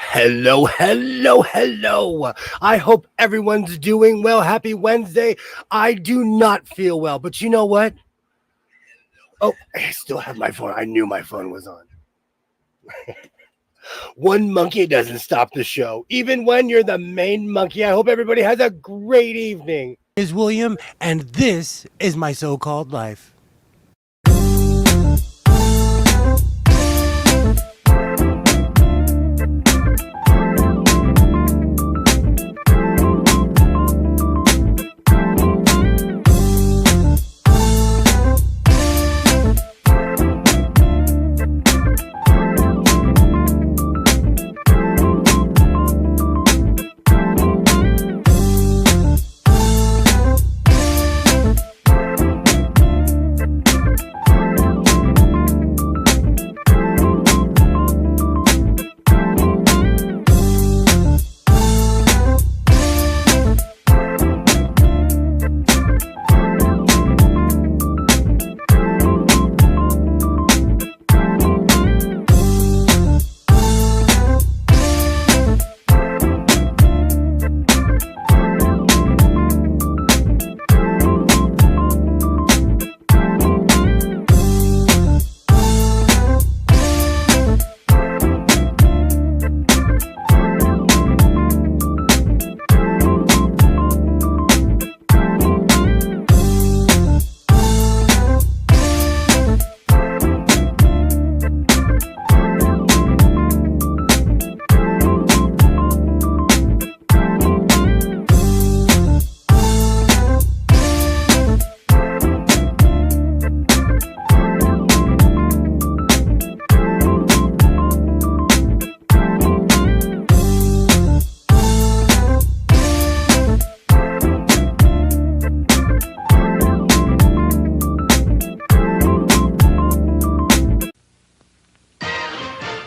Hello, hello, hello. I hope everyone's doing well. Happy Wednesday. I do not feel well, but you know what? Oh, I still have my phone. I knew my phone was on. One monkey doesn't stop the show, even when you're the main monkey. I hope everybody has a great evening. Is William, and this is my so called life.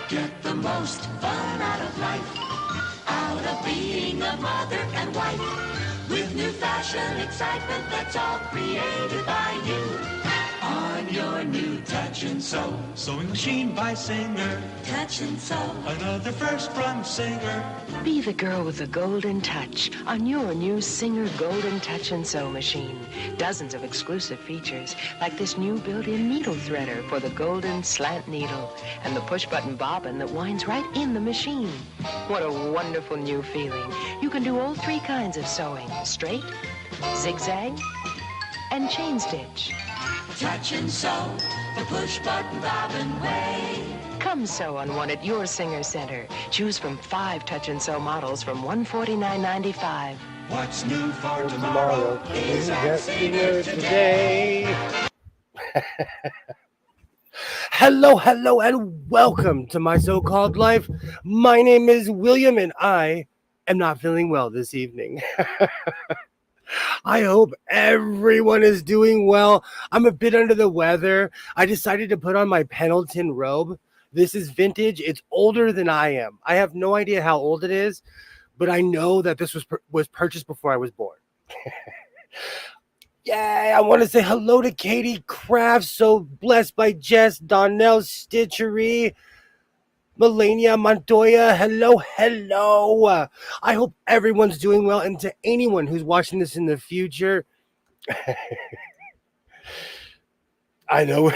Get the most fun out of life, out of being a mother and wife, with new fashion excitement that's all created by you. On your new Touch and Sew Sewing machine by Singer. Touch and Sew. Another first from Singer. Be the girl with the golden touch on your new Singer Golden Touch and Sew machine. Dozens of exclusive features, like this new built-in needle threader for the golden slant needle, and the push-button bobbin that winds right in the machine. What a wonderful new feeling. You can do all three kinds of sewing: straight, zigzag, and chain stitch. Touch and Sew, the push-button bobbin way. Come sew on one at your Singer Center. Choose from 5 Touch and Sew models from $149.95. What's new for tomorrow is at Singer Singer today. Hello, hello, and welcome to my so called life. My name is William, and I am not feeling well this evening. I hope everyone is doing well. I'm a bit under the weather. I decided to put on my Pendleton robe. This is vintage. It's older than I am. I have no idea how old it is, but I know that this was purchased before I was born. Yay, I want to say hello to Katie Crafts, so blessed by Jess, Donnell Stitchery, Melania Montoya. Hello, hello. I hope everyone's doing well, and to anyone who's watching this in the future, I know.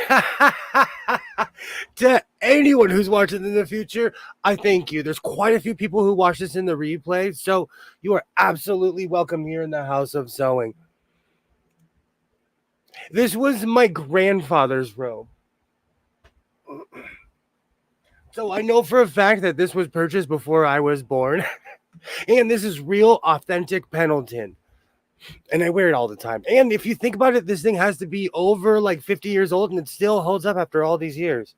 To anyone who's watching in the future, I thank you. There's quite a few people who watch this in the replay, so you are absolutely welcome here in the House of Sewing. This was my grandfather's robe. So I know for a fact that this was purchased before I was born. And this is real, authentic Pendleton. And I wear it all the time. And if you think about it, this thing has to be over like 50 years old, and it still holds up after all these years.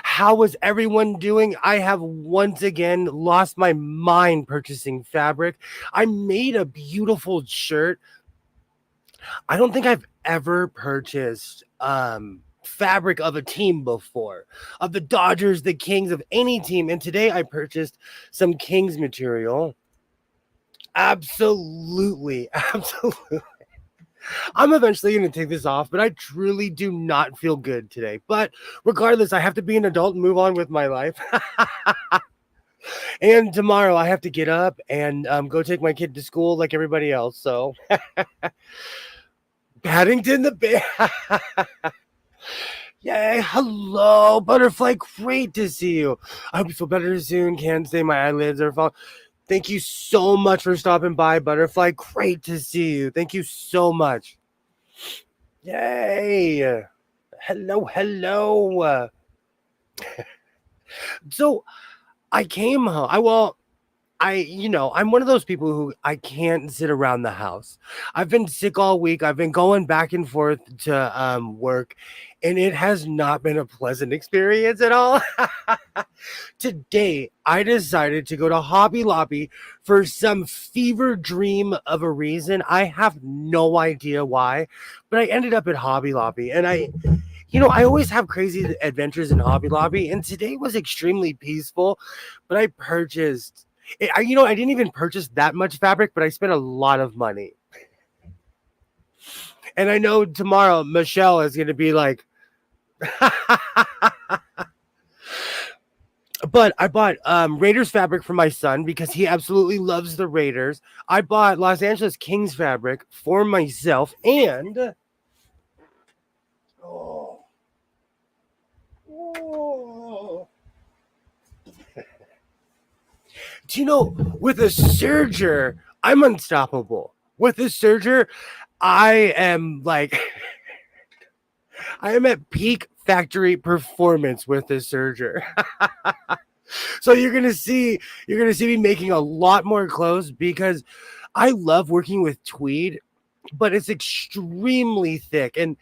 How was everyone doing? I have once again lost my mind purchasing fabric. I made a beautiful shirt. I don't think I've ever purchased fabric of a team before, of the Dodgers, the Kings, of any team. And today I purchased some Kings material. Absolutely. I'm eventually going to take this off, but I truly do not feel good today. But regardless, I have to be an adult and move on with my life. And tomorrow I have to get up and go take my kid to school like everybody else. So Paddington the Bear. Yay, hello, Butterfly. Great to see you. I hope you feel better soon. Can't say my eyelids are falling. Thank you so much for stopping by, Butterfly. Great to see you. Thank you so much. Yay. Hello, hello. So I came home. I'm one of those people who I can't sit around the house. I've been sick all week. I've been going back and forth to work, and it has not been a pleasant experience at all. Today, I decided to go to Hobby Lobby for some fever dream of a reason. I have no idea why, but I ended up at Hobby Lobby, and I always have crazy adventures in Hobby Lobby, and today was extremely peaceful, but I purchased I didn't even purchase that much fabric, but I spent a lot of money. And I know tomorrow Michelle is going to be like, but I bought Raiders fabric for my son because he absolutely loves the Raiders. I bought Los Angeles Kings fabric for myself, and oh, do you know, with a serger, I'm unstoppable. With a serger, I am like, I am at peak factory performance with this serger. So you're gonna see me making a lot more clothes because I love working with tweed, but it's extremely thick, and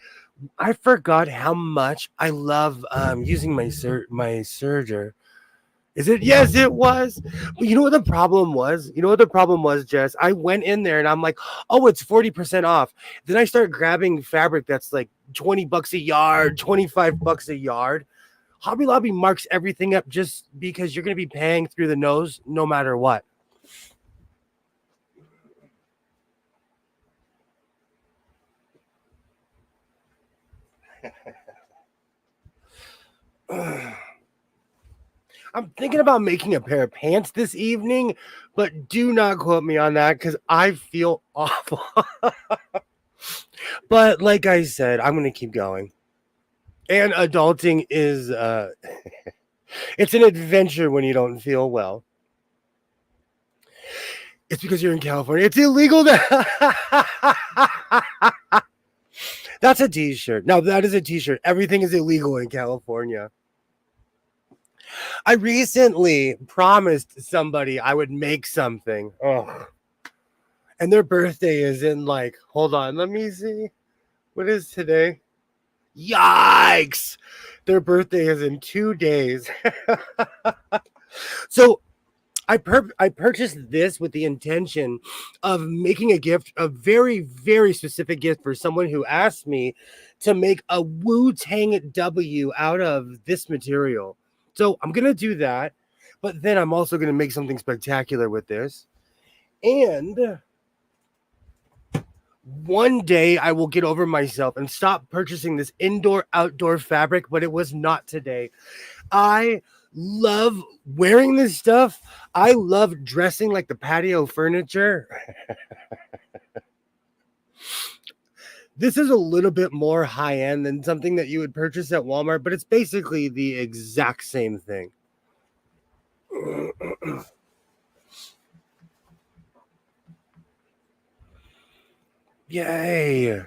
I forgot how much I love using my serger. Is it? Yes, it was. But you know what the problem was? Jess? I went in there and I'm like, oh, it's 40% off. Then I start grabbing fabric that's like $20 a yard, $25 a yard. Hobby Lobby marks everything up just because you're going to be paying through the nose no matter what. I'm thinking about making a pair of pants this evening, but do not quote me on that because I feel awful. But like I said, I'm going to keep going. And adulting is, it's an adventure when you don't feel well. It's because you're in California. It's illegal to... That's a t-shirt. No, that is a t-shirt. Everything is illegal in California. I recently promised somebody I would make something. Oh. And their birthday is in like, hold on, let me see. What is today? Yikes! Their birthday is in 2 days. So I purchased this with the intention of making a gift, a very, very specific gift for someone who asked me to make a Wu-Tang W out of this material. So I'm going to do that, but then I'm also going to make something spectacular with this. And one day I will get over myself and stop purchasing this indoor-outdoor fabric, but it was not today. I love wearing this stuff. I love dressing like the patio furniture. This is a little bit more high-end than something that you would purchase at Walmart, but it's basically the exact same thing. Yay.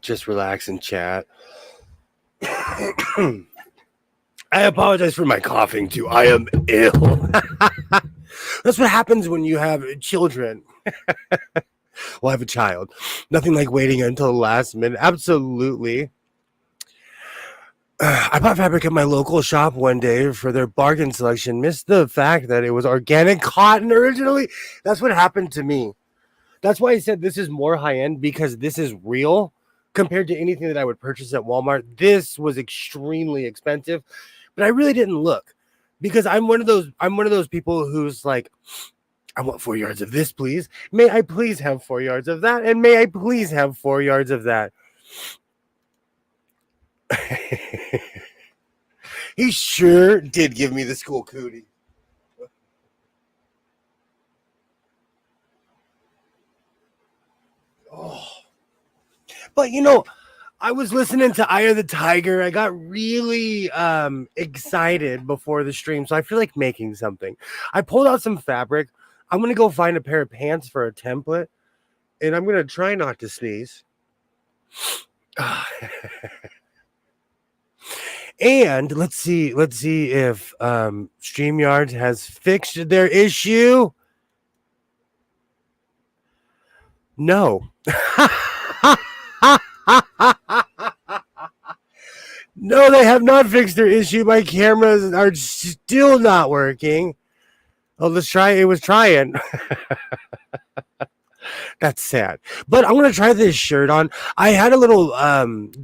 Just relax and chat. I apologize for my coughing too. I am ill. That's what happens when you have children. Well, I have a child. Nothing like waiting until the last minute. Absolutely. I bought fabric at my local shop one day for their bargain selection. Missed the fact that it was organic cotton originally. That's what happened to me. That's why I said this is more high end, because this is real compared to anything that I would purchase at Walmart. This was extremely expensive, but I really didn't look because I'm one of those people who's like, I want 4 yards of this, please. May I please have 4 yards of that? And may I please have 4 yards of that? He sure did give me the school cootie. Oh. But I was listening to Eye of the Tiger. I got really excited before the stream, so I feel like making something. I pulled out some fabric. I'm going to go find a pair of pants for a template, and I'm going to try not to sneeze. And let's see if StreamYard has fixed their issue. No. No, they have not fixed their issue. My cameras are still not working. Oh, let's try. It was trying. That's sad. But I'm going to try this shirt on. I had a little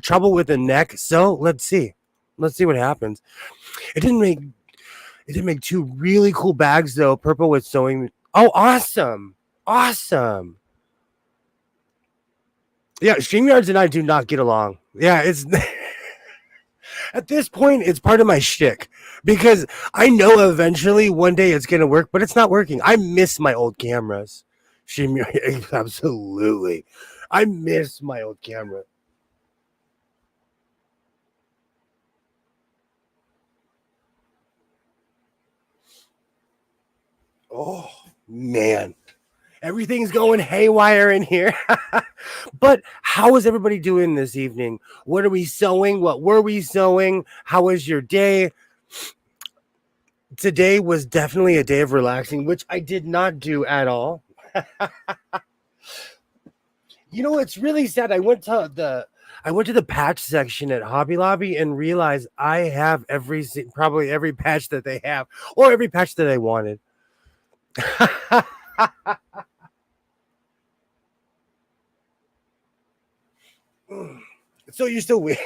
trouble with the neck, so let's see. Let's see what happens. It didn't make two really cool bags though. Purple with sewing. Oh, awesome. Awesome. Yeah, StreamYards and I do not get along. Yeah, it's at this point, it's part of my shtick because I know eventually one day it's gonna work, but it's not working. I miss my old cameras. StreamYards, absolutely. I miss my old camera. Oh man. Everything's going haywire in here. But how is everybody doing this evening? What are we sewing? What were we sewing? How was your day? Today was definitely a day of relaxing, which I did not do at all. It's really sad. I went to the patch section at Hobby Lobby and realized I have probably every patch that they have, or every patch that I wanted. So you're still weird.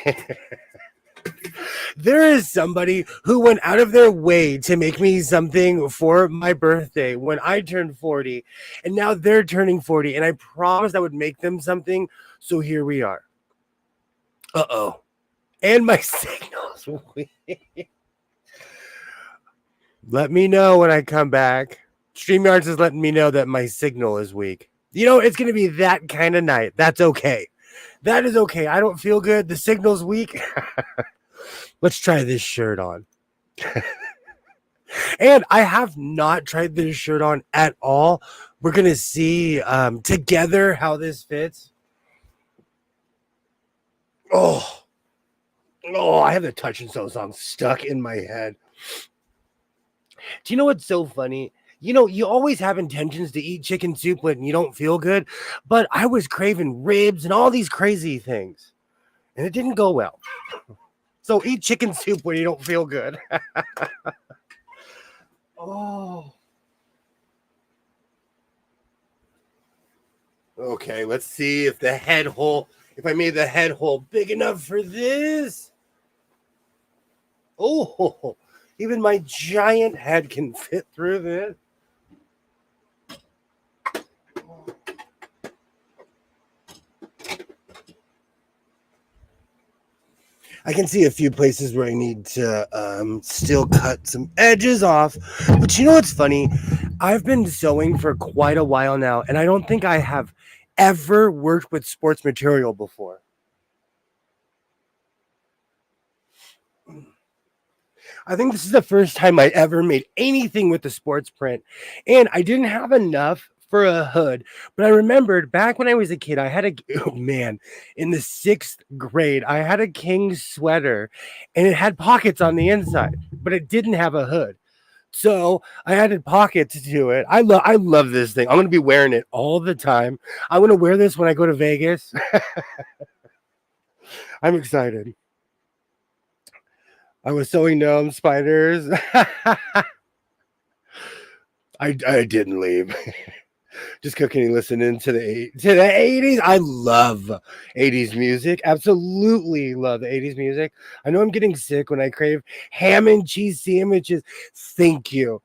There is somebody who went out of their way to make me something for my birthday when I turned 40, and now they're turning 40, and I promised I would make them something, so here we are. Uh-oh. And my signal's weak. Let me know when I come back. StreamYards is letting me know that my signal is weak. It's going to be that kind of night. That's okay. That is okay. I don't feel good. The signal's weak. Let's try this shirt on. And I have not tried this shirt on at all. We're going to see together how this fits. Oh, I have the Touch and Sew song stuck in my head. Do you know what's so funny? You always have intentions to eat chicken soup when you don't feel good, but I was craving ribs and all these crazy things, and it didn't go well. So eat chicken soup when you don't feel good. Oh. Okay, let's see if I made the head hole big enough for this. Oh, even my giant head can fit through this. I can see a few places where I need to still cut some edges off. But you know what's funny? I've been sewing for quite a while now, and I don't think I have ever worked with sports material before. I think this is the first time I ever made anything with the sports print, and I didn't have enough for a hood, but I remembered back when I was a kid, in the 6th grade, I had a King sweater, and it had pockets on the inside, but it didn't have a hood. So I added pockets to it. I love this thing. I'm going to be wearing it all the time. I'm going to wear this when I go to Vegas. I'm excited. I was sewing gnome spiders. I didn't leave. Just cooking and listening to the 80s. I love 80s music. Absolutely love the 80s music. I know I'm getting sick when I crave ham and cheese sandwiches. Thank you.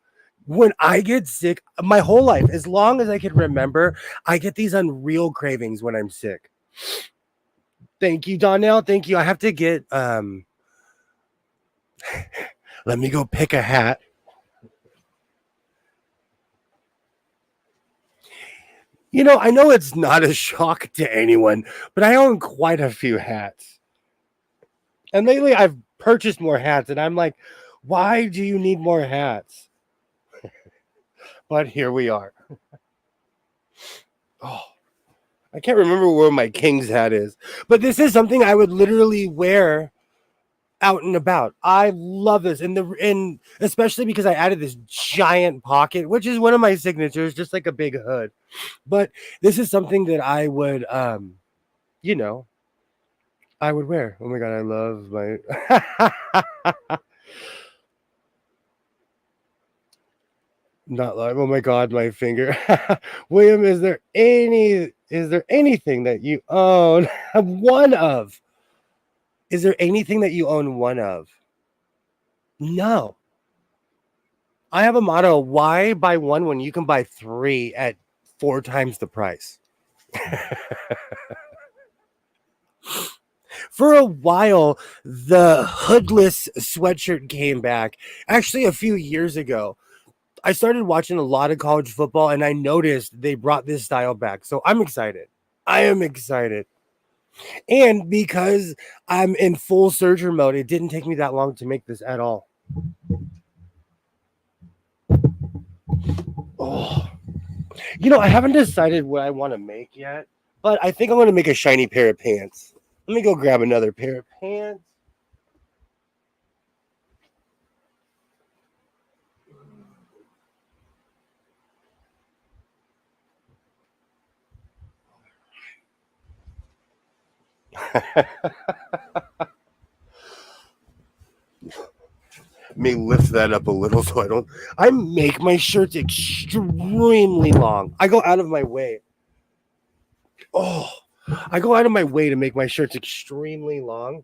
When I get sick, my whole life, as long as I can remember, I get these unreal cravings when I'm sick. Thank you, Donnell. Thank you. I have to get let me go pick a hat. I know it's not a shock to anyone, but I own quite a few hats. And lately I've purchased more hats, and I'm like, why do you need more hats? But here we are. Oh, I can't remember where my King's hat is, but this is something I would literally wear out and about. I love this, and especially because I added this giant pocket, which is one of my signatures, just like a big hood. But this is something that I would, you know, I would wear. Oh my god, I love my. Not live. Oh my god, my finger. William, is there anything that you own one of? Is there anything that you own one of? No. I have a motto, why buy one when you can buy three at 4 times the price? For a while, the hoodless sweatshirt came back. Actually, a few years ago, I started watching a lot of college football and I noticed they brought this style back. So I'm excited. I am excited. And because I'm in full surger mode, it didn't take me that long to make this at all. Oh, I haven't decided what I want to make yet, but I think I'm going to make a shiny pair of pants. Let me go grab another pair of pants. May lift that up a little so I make my shirts extremely long. I go out of my way. Oh, I go out of my way to make my shirts extremely long.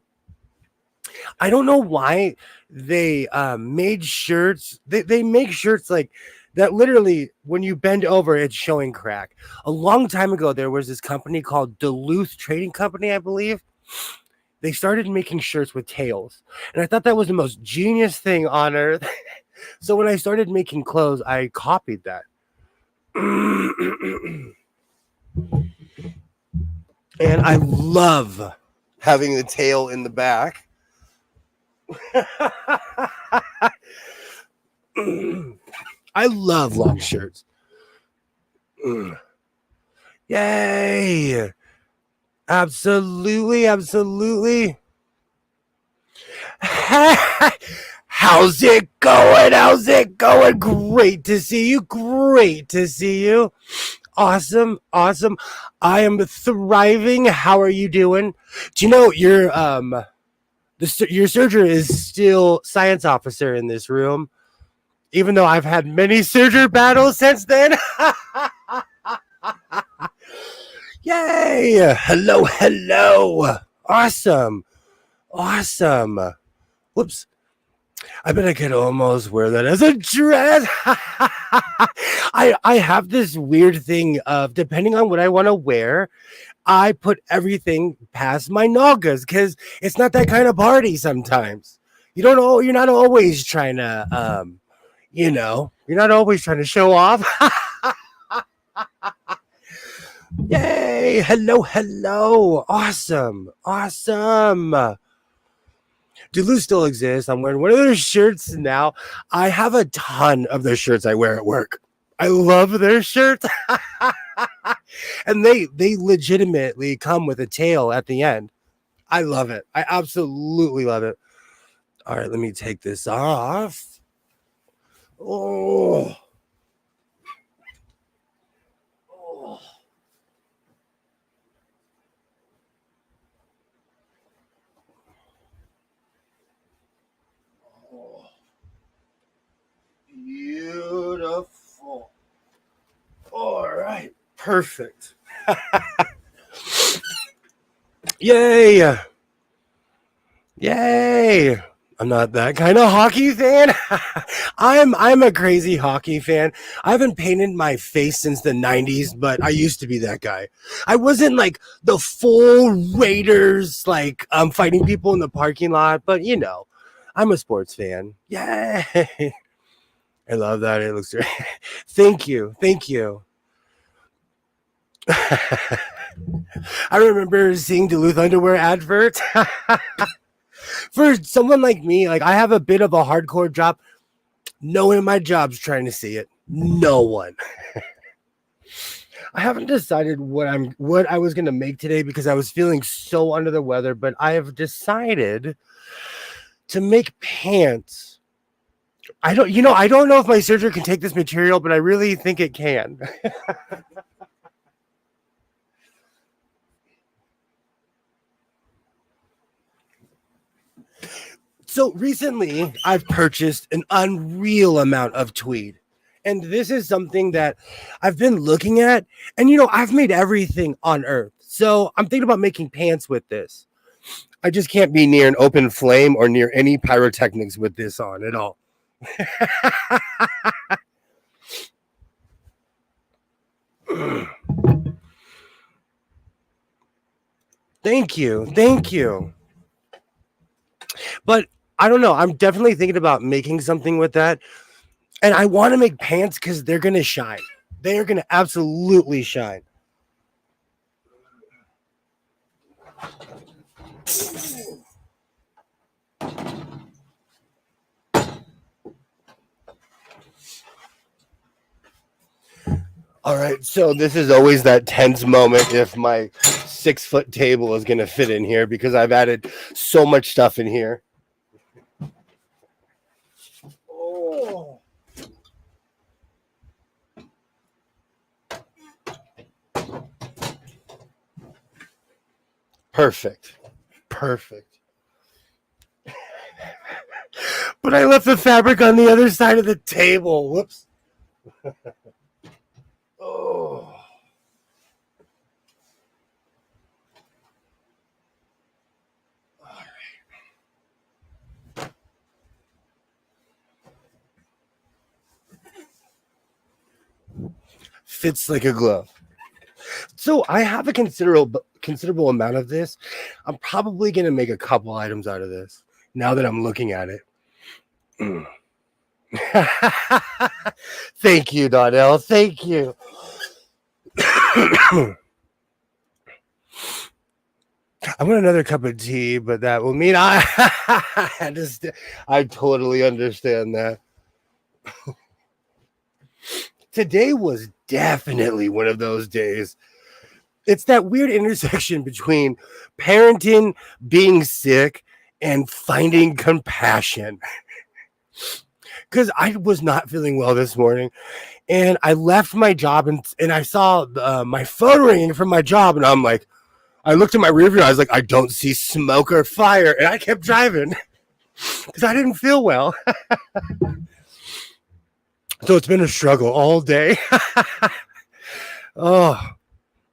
I don't know why they made shirts. They make shirts like that literally when you bend over, it's showing crack. A long time ago, there was this company called Duluth Trading Company, I believe. They started making shirts with tails. And I thought that was the most genius thing on earth. So when I started making clothes, I copied that. And I love having the tail in the back. I love long shirts. Yay! Absolutely, absolutely. How's it going? How's it going? Great to see you. Great to see you. Awesome, awesome. I am thriving. How are you doing? Do you know your surgeon is still science officer in this room, even though I've had many surgery battles since then. Yay! Hello, hello. Awesome, awesome. Whoops. I bet I could almost wear that as a dress. I have this weird thing of depending on what I want to wear, I put everything past my noggas because it's not that kind of party sometimes. You don't know, you're not always trying to you're not always trying to show off. Yay! Hello, hello. Awesome. Awesome. Duluth still exists. I'm wearing one of their shirts now. I have a ton of their shirts I wear at work. I love their shirts. And they legitimately come with a tail at the end. I love it. I absolutely love it. All right, let me take this off. Oh. Oh. Beautiful. All right. Perfect. Yay. Yay. I'm not that kind of hockey fan. I'm a crazy hockey fan. I haven't painted my face since the 90s, but I used to be that guy. I wasn't like the full Raiders, like fighting people in the parking lot, but I'm a sports fan. Yeah. I love that. It looks great. Thank you. Thank you. I remember seeing Duluth underwear adverts. For someone like me, like I have a bit of a hardcore job. No one in my job's trying to see it. No one. I haven't decided what I was gonna make today because I was feeling so under the weather, but I have decided to make pants. I don't know if my serger can take this material, but I really think it can. So recently, I've purchased an unreal amount of tweed. And this is something that I've been looking at. And, I've made everything on earth. So I'm thinking about making pants with this. I just can't be near an open flame or near any pyrotechnics with this on at all. Thank you. Thank you. But I don't know. I'm definitely thinking about making something with that. And I want to make pants because they're going to shine. They are going to absolutely shine. All right. So this is always that tense moment if my 6-foot table is going to fit in here because I've added so much stuff in here. Oh. Perfect. Perfect. But I left the fabric on the other side of the table. Whoops. Oh. All right. Fits like a glove. So I have a considerable amount of this. I'm probably going to make a couple items out of this now that I'm looking at it. Thank you, Donnell. Thank you. I want another cup of tea, but that will mean I I totally understand that. Today was definitely one of those days. It's that weird intersection between parenting, being sick, and finding compassion. Because I was not feeling well this morning, and I left my job, and I saw my phone ringing from my job, and I'm like, I looked at my rearview, I was like, I don't see smoke or fire, and I kept driving because I didn't feel well. So it's been a struggle all day. Oh,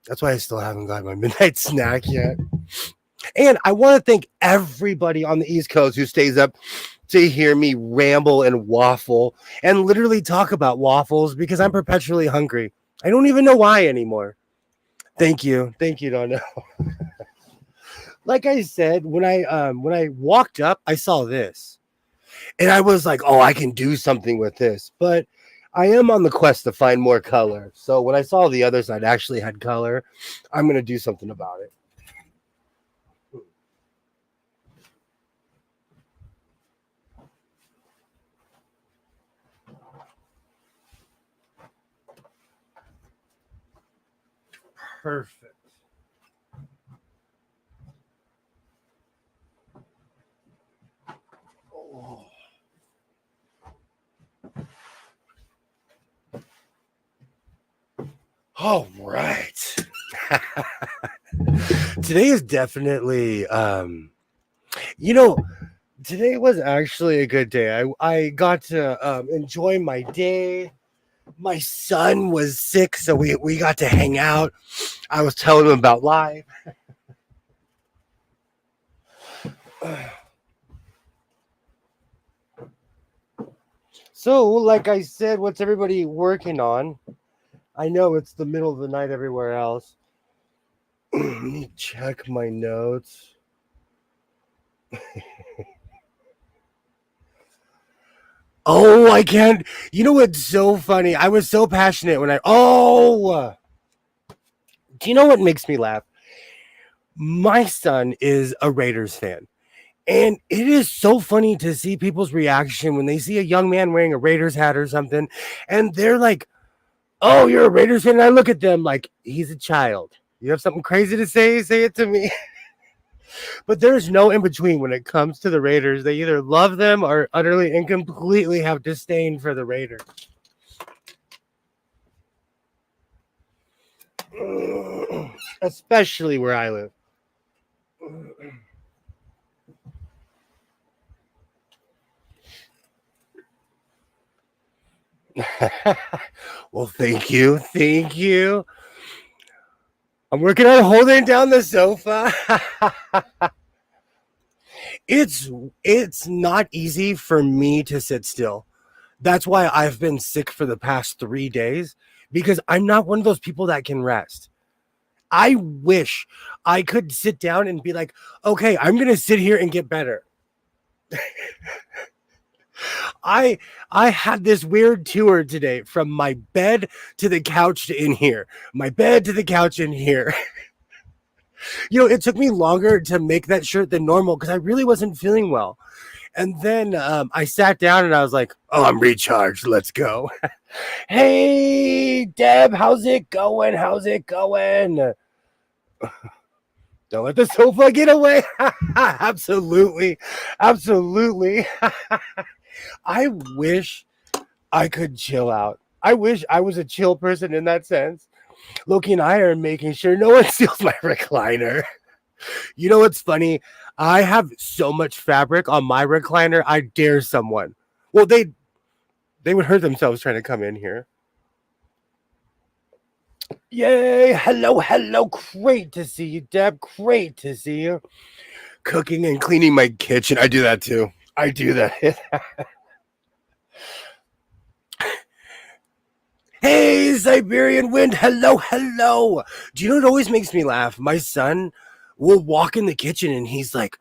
that's why I still haven't got my midnight snack yet. And I want to thank everybody on the East Coast who stays up to hear me ramble and waffle and literally talk about waffles because I'm perpetually hungry. I don't even know why anymore. Thank you. Thank you, Donna. Like I said, when I walked up, I saw this. And I was like, oh, I can do something with this. But I am on the quest to find more color. So when I saw the other side actually had color, I'm going to do something about it. Perfect. Oh. All right. Today is definitely today was actually a good day. I got to enjoy my day. My son was sick, so we got to hang out. I was telling him about life. So, like I said, what's everybody working on? I know it's the middle of the night everywhere else. Let me check my notes. Oh, I can't. You know what's so funny? I was so passionate when do you know what makes me laugh? My son is a Raiders fan. And it is so funny to see people's reaction when they see a young man wearing a Raiders hat or something. And they're like, oh, you're a Raiders fan? And I look at them like, he's a child. You have something crazy to say? Say it to me. But there's no in between when it comes to the Raiders. They either love them or utterly and completely have disdain for the Raiders. Especially where I live. Well, thank you. Thank you. I'm working on holding down the sofa. it's not easy for me to sit still. That's why I've been sick for the past 3 days because I'm not one of those people that can rest. I wish I could sit down and be like, okay, I'm going to sit here and get better. I had this weird tour today from my bed to the couch to in here, my bed to the couch in here. It took me longer to make that shirt than normal because I really wasn't feeling well. And then I sat down and I was like, oh, I'm recharged. Let's go. Hey, Deb, how's it going? How's it going? Don't let the sofa get away. Absolutely. Absolutely. I wish I could chill out. I wish I was a chill person in that sense. Loki and I are making sure no one steals my recliner. You know what's funny? I have so much fabric on my recliner. I dare someone. Well, they would hurt themselves trying to come in here. Yay! Hello, hello. Great to see you, Deb. Great to see you. Cooking and cleaning my kitchen. I do that too. I do that. Hey, Siberian wind. Hello, hello. Do you know what always makes me laugh? My son will walk in the kitchen and he's like,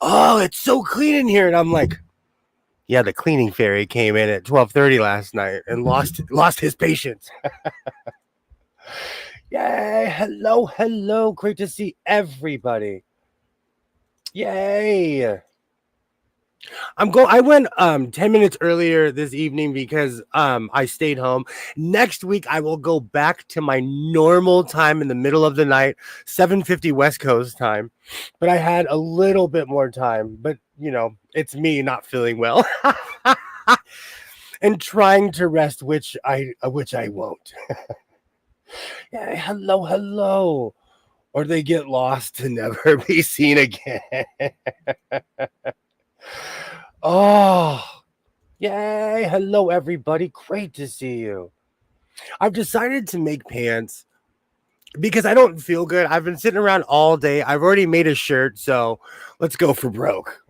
oh, it's so clean in here. And I'm like, yeah, the cleaning fairy came in at 12:30 last night and lost his patience. Yay. Hello, hello. Great to see everybody. Yay. I went 10 minutes earlier this evening because I stayed home. Next week I will go back to my normal time in the middle of the night, 7:50 West Coast time. But I had a little bit more time, but it's me not feeling well. And trying to rest, which I won't. Yeah, hello, hello. Or they get lost to never be seen again. Oh, yay. Hello, everybody. Great to see you. I've decided to make pants because I don't feel good. I've been sitting around all day. I've already made a shirt, so let's go for broke.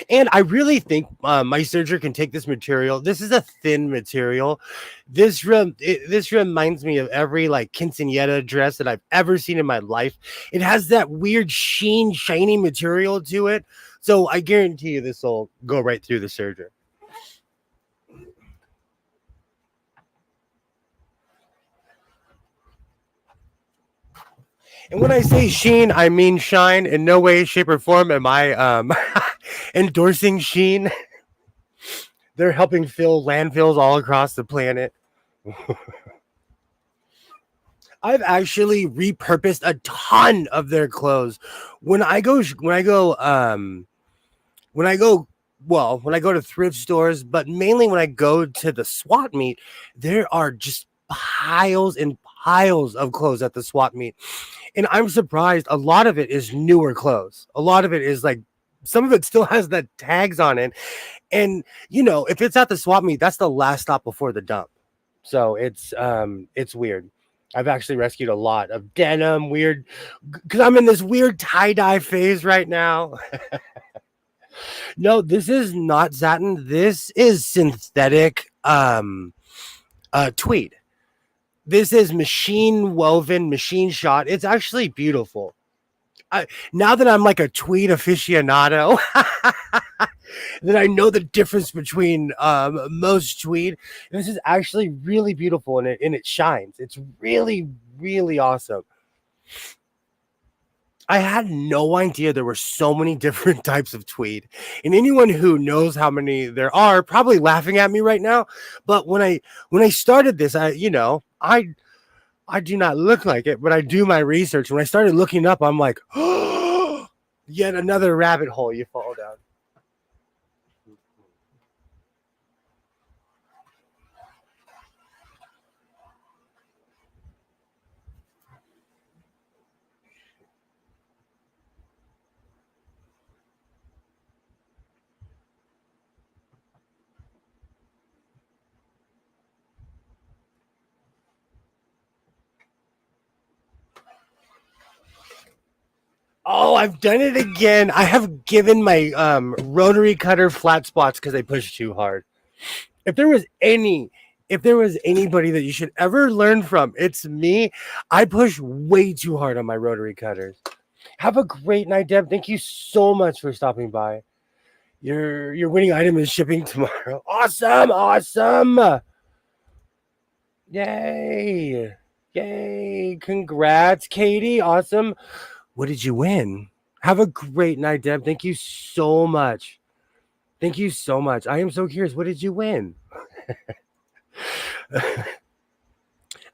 And I really think my serger can take this material. This is a thin material. This reminds me of every like quinceañera dress that I've ever seen in my life. It has that weird sheen, shiny material to it. So I guarantee you this will go right through the serger. And when I say sheen, I mean shine. In no way, shape, or form am I endorsing Sheen. They're helping fill landfills all across the planet. I've actually repurposed a ton of their clothes. When I go to thrift stores, but mainly when I go to the swap meet, there are just piles and piles of clothes at the swap meet. And I'm surprised a lot of it is newer clothes. A lot of it is like some of it still has the tags on it. And if it's at the swap meet, that's the last stop before the dump. So it's weird. I've actually rescued a lot of denim, weird, because I'm in this weird tie-dye phase right now. No, this is not satin. This is synthetic tweed. This is machine woven, machine shot. It's actually beautiful. Now that I'm like a tweed aficionado, that I know the difference between most tweed. This is actually really beautiful, and it shines. It's really, really awesome. I had no idea there were so many different types of tweed. And anyone who knows how many there are probably laughing at me right now. But when I started this, I do not look like it, but I do my research. When I started looking up, I'm like, oh, yet another rabbit hole you fall down. Oh, I've done it again. I have given my rotary cutter flat spots because I pushed too hard. If there was any, if there was anybody that you should ever learn from, it's me. I push way too hard on my rotary cutters. Have a great night, Deb. Thank you so much for stopping by. Your winning item is shipping tomorrow. Awesome, awesome. Yay. Yay. Congrats, Katie. Awesome. What did you win? Have a great night, Deb. Thank you so much. Thank you so much. I am so curious. What did you win?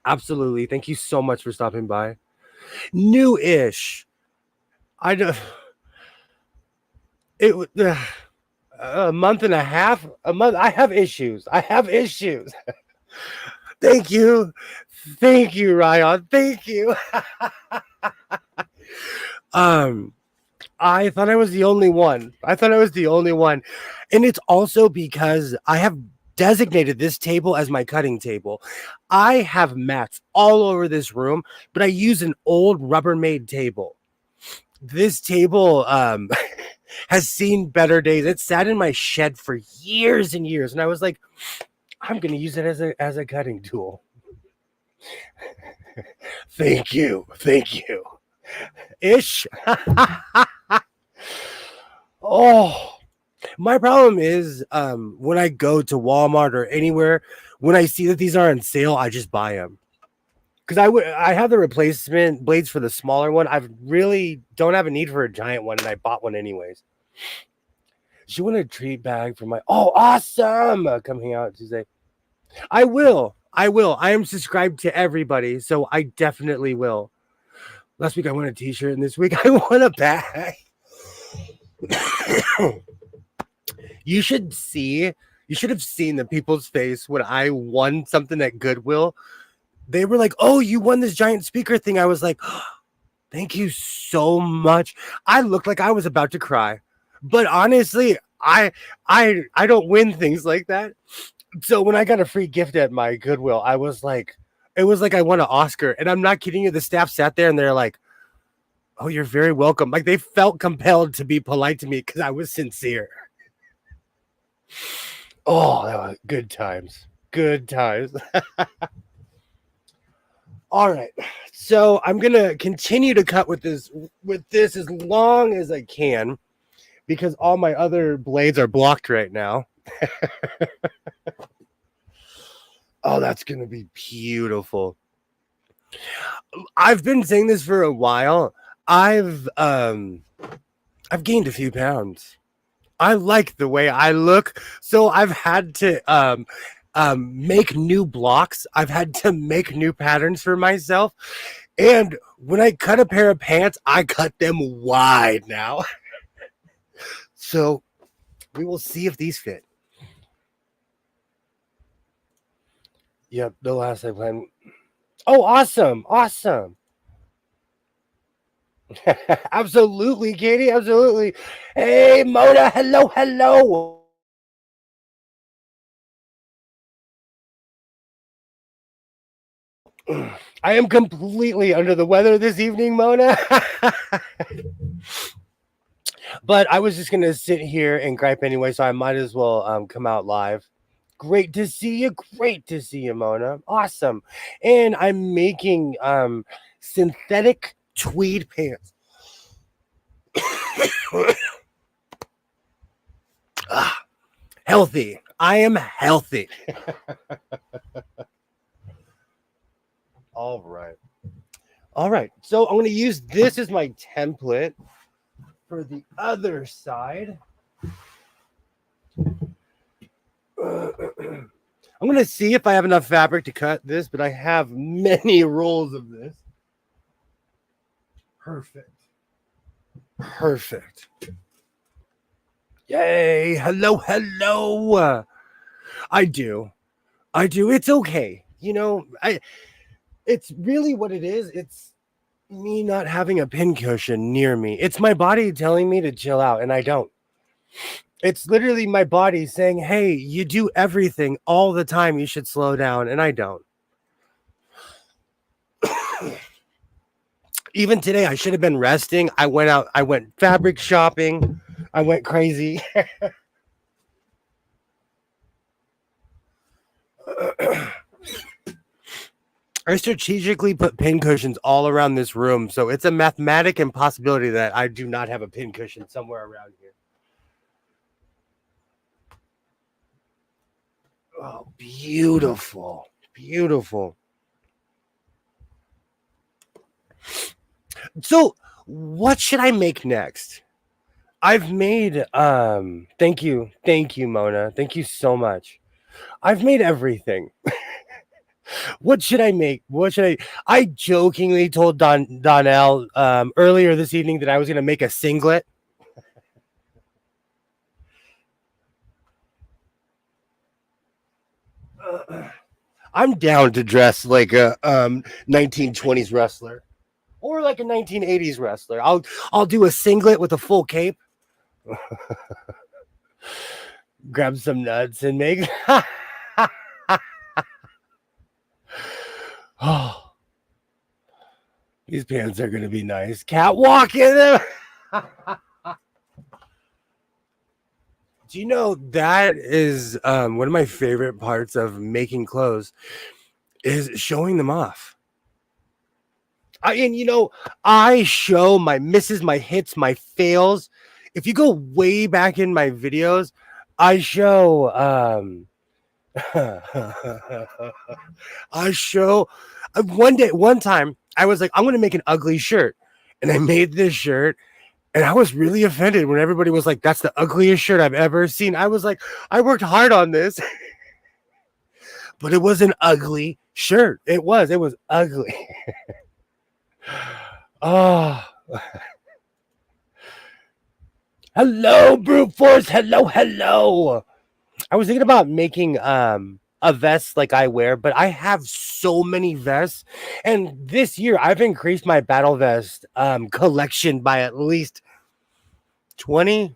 Absolutely. Thank you so much for stopping by. New-ish. I don't. A month and a half. A month. I have issues. I have issues. Thank you. Thank you, Ryan. Thank you. um, I thought I was the only one. I thought I was the only one. And it's also because I have designated this table as my cutting table. I have mats all over this room, but I use an old Rubbermaid table. This table has seen better days. It sat in my shed for years and years, and I was like, I'm going to use it as a cutting tool. Thank you. Thank you. Ish. Oh, my problem is when I go to Walmart or anywhere, when I see that these are on sale, I just buy them. Because I have the replacement blades for the smaller one. I really don't have a need for a giant one, and I bought one anyways. She wanted a treat bag for my. Oh, awesome! Come hang out Tuesday. I will. I will. I am subscribed to everybody, so I definitely will. Last week I won a T-shirt, and this week I won a bag. You should see. You should have seen the people's face when I won something at Goodwill. They were like, "Oh, you won this giant speaker thing." I was like, oh, "Thank you so much." I looked like I was about to cry, but honestly, I don't win things like that. So when I got a free gift at my Goodwill, I was like, it was like I won an Oscar, and I'm not kidding you. The staff sat there and they're like, "Oh, you're very welcome." Like they felt compelled to be polite to me because I was sincere. Oh, that was good times. Good times. All right. So I'm gonna continue to cut with this as long as I can because all my other blades are blocked right now. Oh, that's gonna be beautiful. I've been saying this for a while. I've gained a few pounds. I like the way I look, so I've had to make new blocks. I've had to make new patterns for myself. And when I cut a pair of pants, I cut them wide now. So we will see if these fit. Yep, the last I planned. Oh, awesome. Awesome. Absolutely, Katie. Absolutely. Hey, Mona. Hello. Hello. I am completely under the weather this evening, Mona. But I was just gonna sit here and gripe anyway, so I might as well come out live. Great to see you. Great to see you, Mona. Awesome. And I'm making synthetic tweed pants. Ah, healthy. I am healthy. All right. All right. So I'm going to use this as my template for the other side. I'm going to see if I have enough fabric to cut this, but I have many rolls of this. Perfect. Perfect. Yay. Hello, hello. I do. It's okay. You know, it's really what it is. It's me not having a pincushion near me. It's my body telling me to chill out, and I don't. It's literally my body saying, hey, you do everything all the time. You should slow down, and I don't. Even today, I should have been resting. I went fabric shopping. I went crazy. I strategically put pincushions all around this room, so it's a mathematic impossibility that I do not have a pincushion somewhere around here. Oh, beautiful. Beautiful. So, what should I make next? I've made thank you, Mona. Thank you so much. I've made everything. What should I make? I jokingly told Donnell earlier this evening that I was gonna make a singlet. I'm down to dress like a 1920s wrestler or like a 1980s wrestler. I'll do a singlet with a full cape. Grab some nuts and make oh, these pants are gonna be nice. Catwalk in them. Do you know that is one of my favorite parts of making clothes is showing them off. I show my misses, my hits, my fails. If you go way back in my videos, I show one time I was like, I'm gonna make an ugly shirt. And I made this shirt, and I was really offended when everybody was like, that's the ugliest shirt I've ever seen. I was like, I worked hard on this. But it was an ugly shirt. It was ugly. Oh. Hello, brute force. Hello. I was thinking about making a vest like I wear, but I have so many vests, and this year I've increased my battle vest collection by at least 20.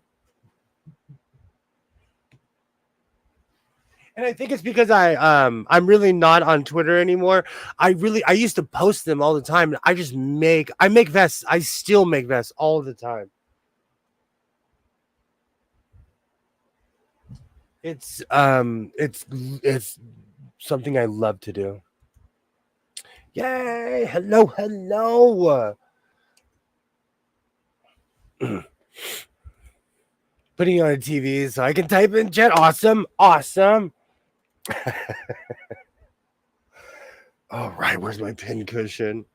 And I think it's because I'm really not on Twitter anymore. I used to post them all the time. I make vests. I still make vests all the time. It's something I love to do. Yay! Hello. Putting on a TV so I can type in chat. Awesome. All right, where's my pin cushion?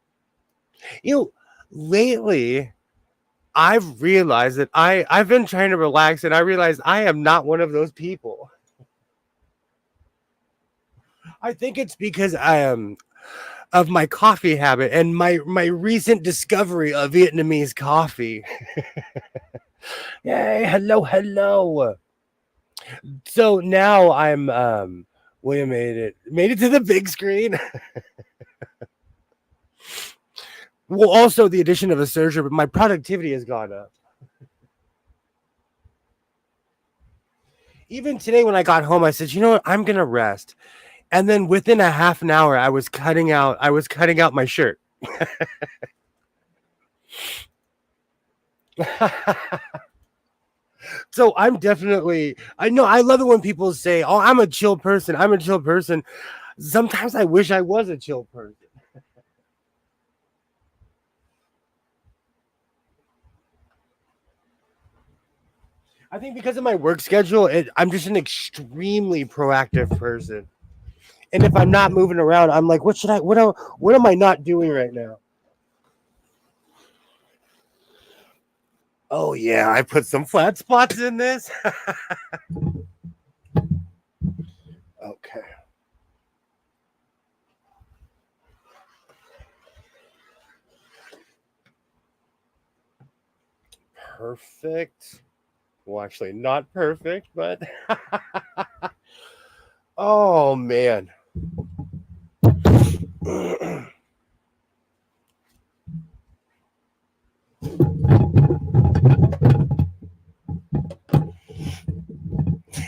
Lately I've realized that I've been trying to relax, and I realized I am not one of those people. I think it's because I am of my coffee habit and my recent discovery of Vietnamese coffee. Yay, hello. So now I'm William made it to the big screen. Well, also the addition of a serger, but my productivity has gone up. Even today when I got home, I said, you know what, I'm gonna rest. And then within a half an hour, I was cutting out my shirt. So I'm definitely, I know, I love it when people say, "Oh, I'm a chill person. I'm a chill person." Sometimes I wish I was a chill person. I think because of my work schedule, I'm just an extremely proactive person. And if I'm not moving around, I'm like, what am I not doing right now? Oh yeah, I put some flat spots in this. Okay. Perfect. Well, actually, not perfect, but oh man.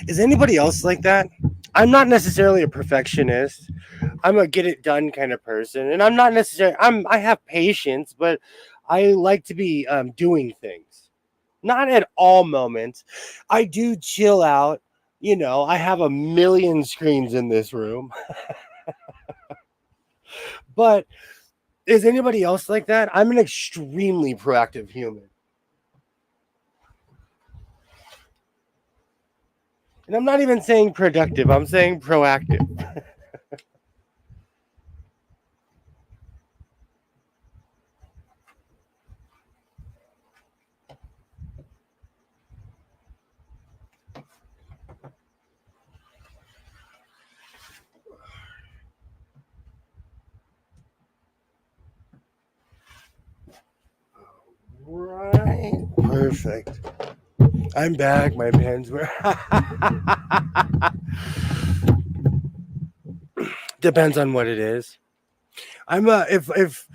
Is anybody else like that? I'm not necessarily a perfectionist. I'm a get it done kind of person, and I'm not necessarily. I have patience, but I like to be doing things. Not at all moments. I do chill out. You know, I have a million screens in this room, but is anybody else like that? I'm an extremely proactive human. And I'm not even saying productive, I'm saying proactive. Right. Perfect. I'm back. My pens were. Depends on what it is. I'm if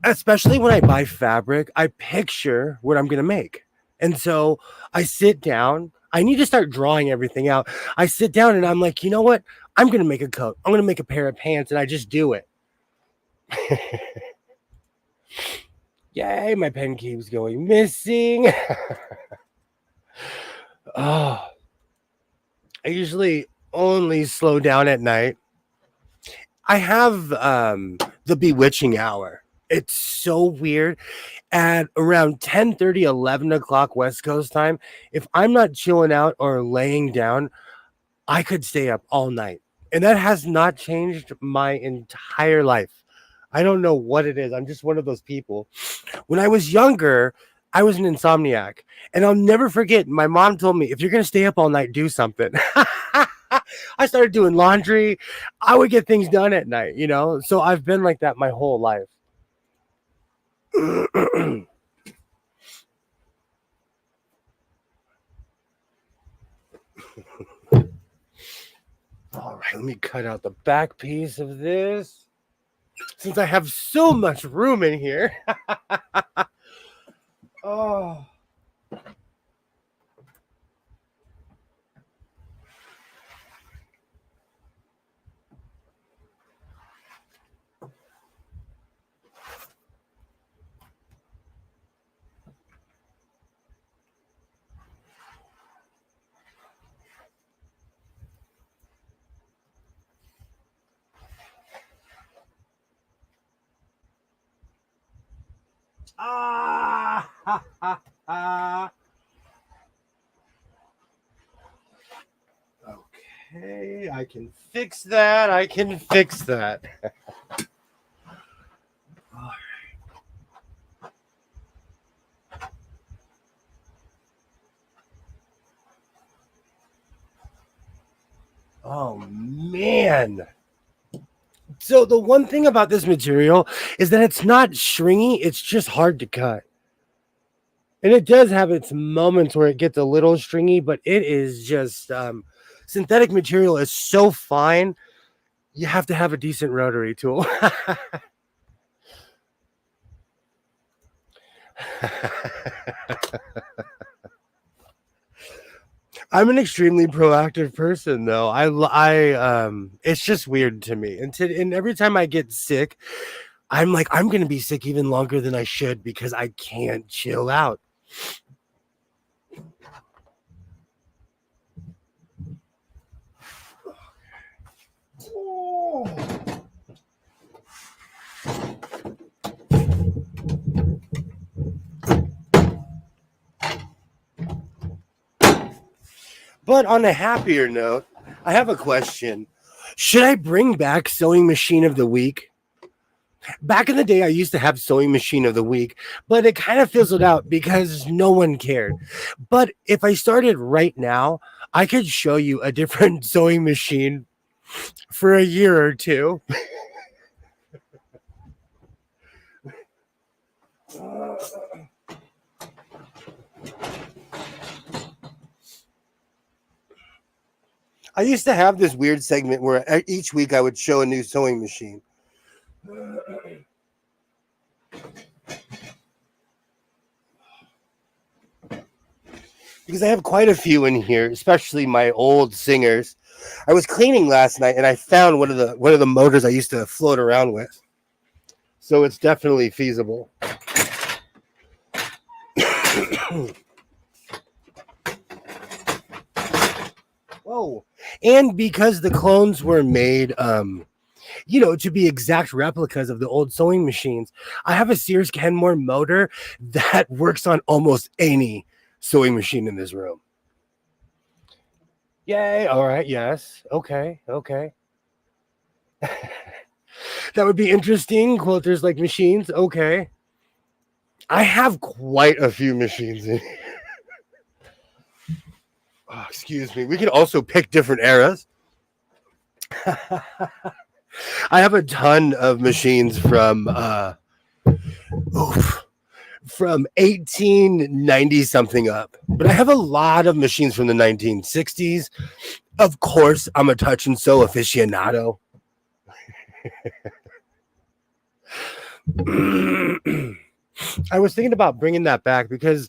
especially when I buy fabric, I picture what I'm gonna make, and so I sit down. I need to start drawing everything out. I sit down and I'm like, you know what? I'm gonna make a coat. I'm gonna make a pair of pants, and I just do it. Yay! My pen keeps going missing. Oh, I usually only slow down at night. I have the bewitching hour. It's so weird. At around 10:30, 11 o'clock West Coast time, if I'm not chilling out or laying down, I could stay up all night. And that has not changed my entire life. I don't know what it is. I'm just one of those people. When I was younger, I was an insomniac. And I'll never forget, my mom told me, if you're going to stay up all night, do something. I started doing laundry. I would get things done at night, you know? So I've been like that my whole life. All right, let me cut out the back piece of this since I have so much room in here. Oh, ah, ha, ha, ha. Okay, I can fix that. I can fix that. Oh man. So the one thing about this material is that it's not stringy, it's just hard to cut. And it does have its moments where it gets a little stringy, but it is just synthetic material is so fine, you have to have a decent rotary tool. I'm an extremely proactive person though. It's just weird to me. And every time I get sick, I'm like I'm going to be sick even longer than I should because I can't chill out. But on a happier note, I have a question. Should I bring back sewing machine of the week? Back in the day, I used to have sewing machine of the week, but it kind of fizzled out because no one cared. But if I started right now, I could show you a different sewing machine for a year or two. I used to have this weird segment where each week I would show a new sewing machine. Because I have quite a few in here, especially my old singers. I was cleaning last night and I found one of the motors I used to float around with. So it's definitely feasible. Whoa. And because the clones were made to be exact replicas of the old sewing machines, I have a Sears Kenmore motor that works on almost any sewing machine in this room. Yay. All right. Yes. Okay. That would be interesting. Quilters like machines. Okay. I have quite a few machines in here. Oh, excuse me. We can also pick different eras. I have a ton of machines from 1890 something up, but I have a lot of machines from the 1960s. Of course, I'm a touch and sew aficionado. I was thinking about bringing that back because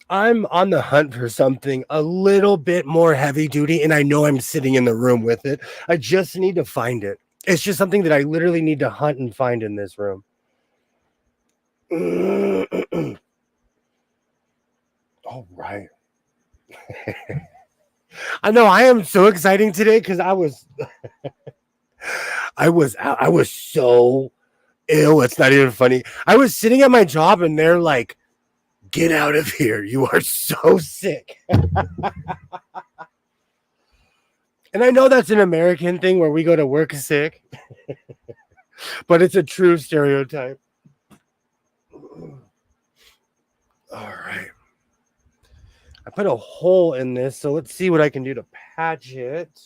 I'm on the hunt for something a little bit more heavy duty, and I know I'm sitting in the room with it. I just need to find it. It's just something that I literally need to hunt and find in this room. All right. I know I am so exciting today because I was so ill. It's not even funny. I was sitting at my job and they're like, "Get out of here. You are so sick." And I know that's an American thing where we go to work sick, but it's a true stereotype. All right. I put a hole in this, so let's see what I can do to patch it.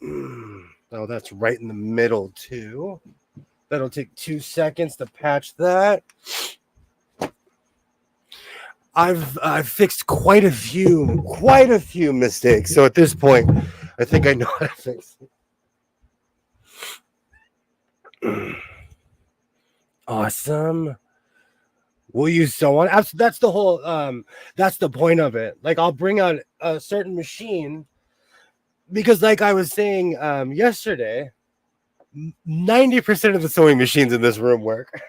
Oh, that's right in the middle too. That'll take 2 seconds to patch that. I've fixed quite a few mistakes. So at this point, I think I know how to fix it. Awesome. Will you sew on? That's the whole. That's the point of it. Like I'll bring out a certain machine because, like I was saying yesterday, 90% of the sewing machines in this room work.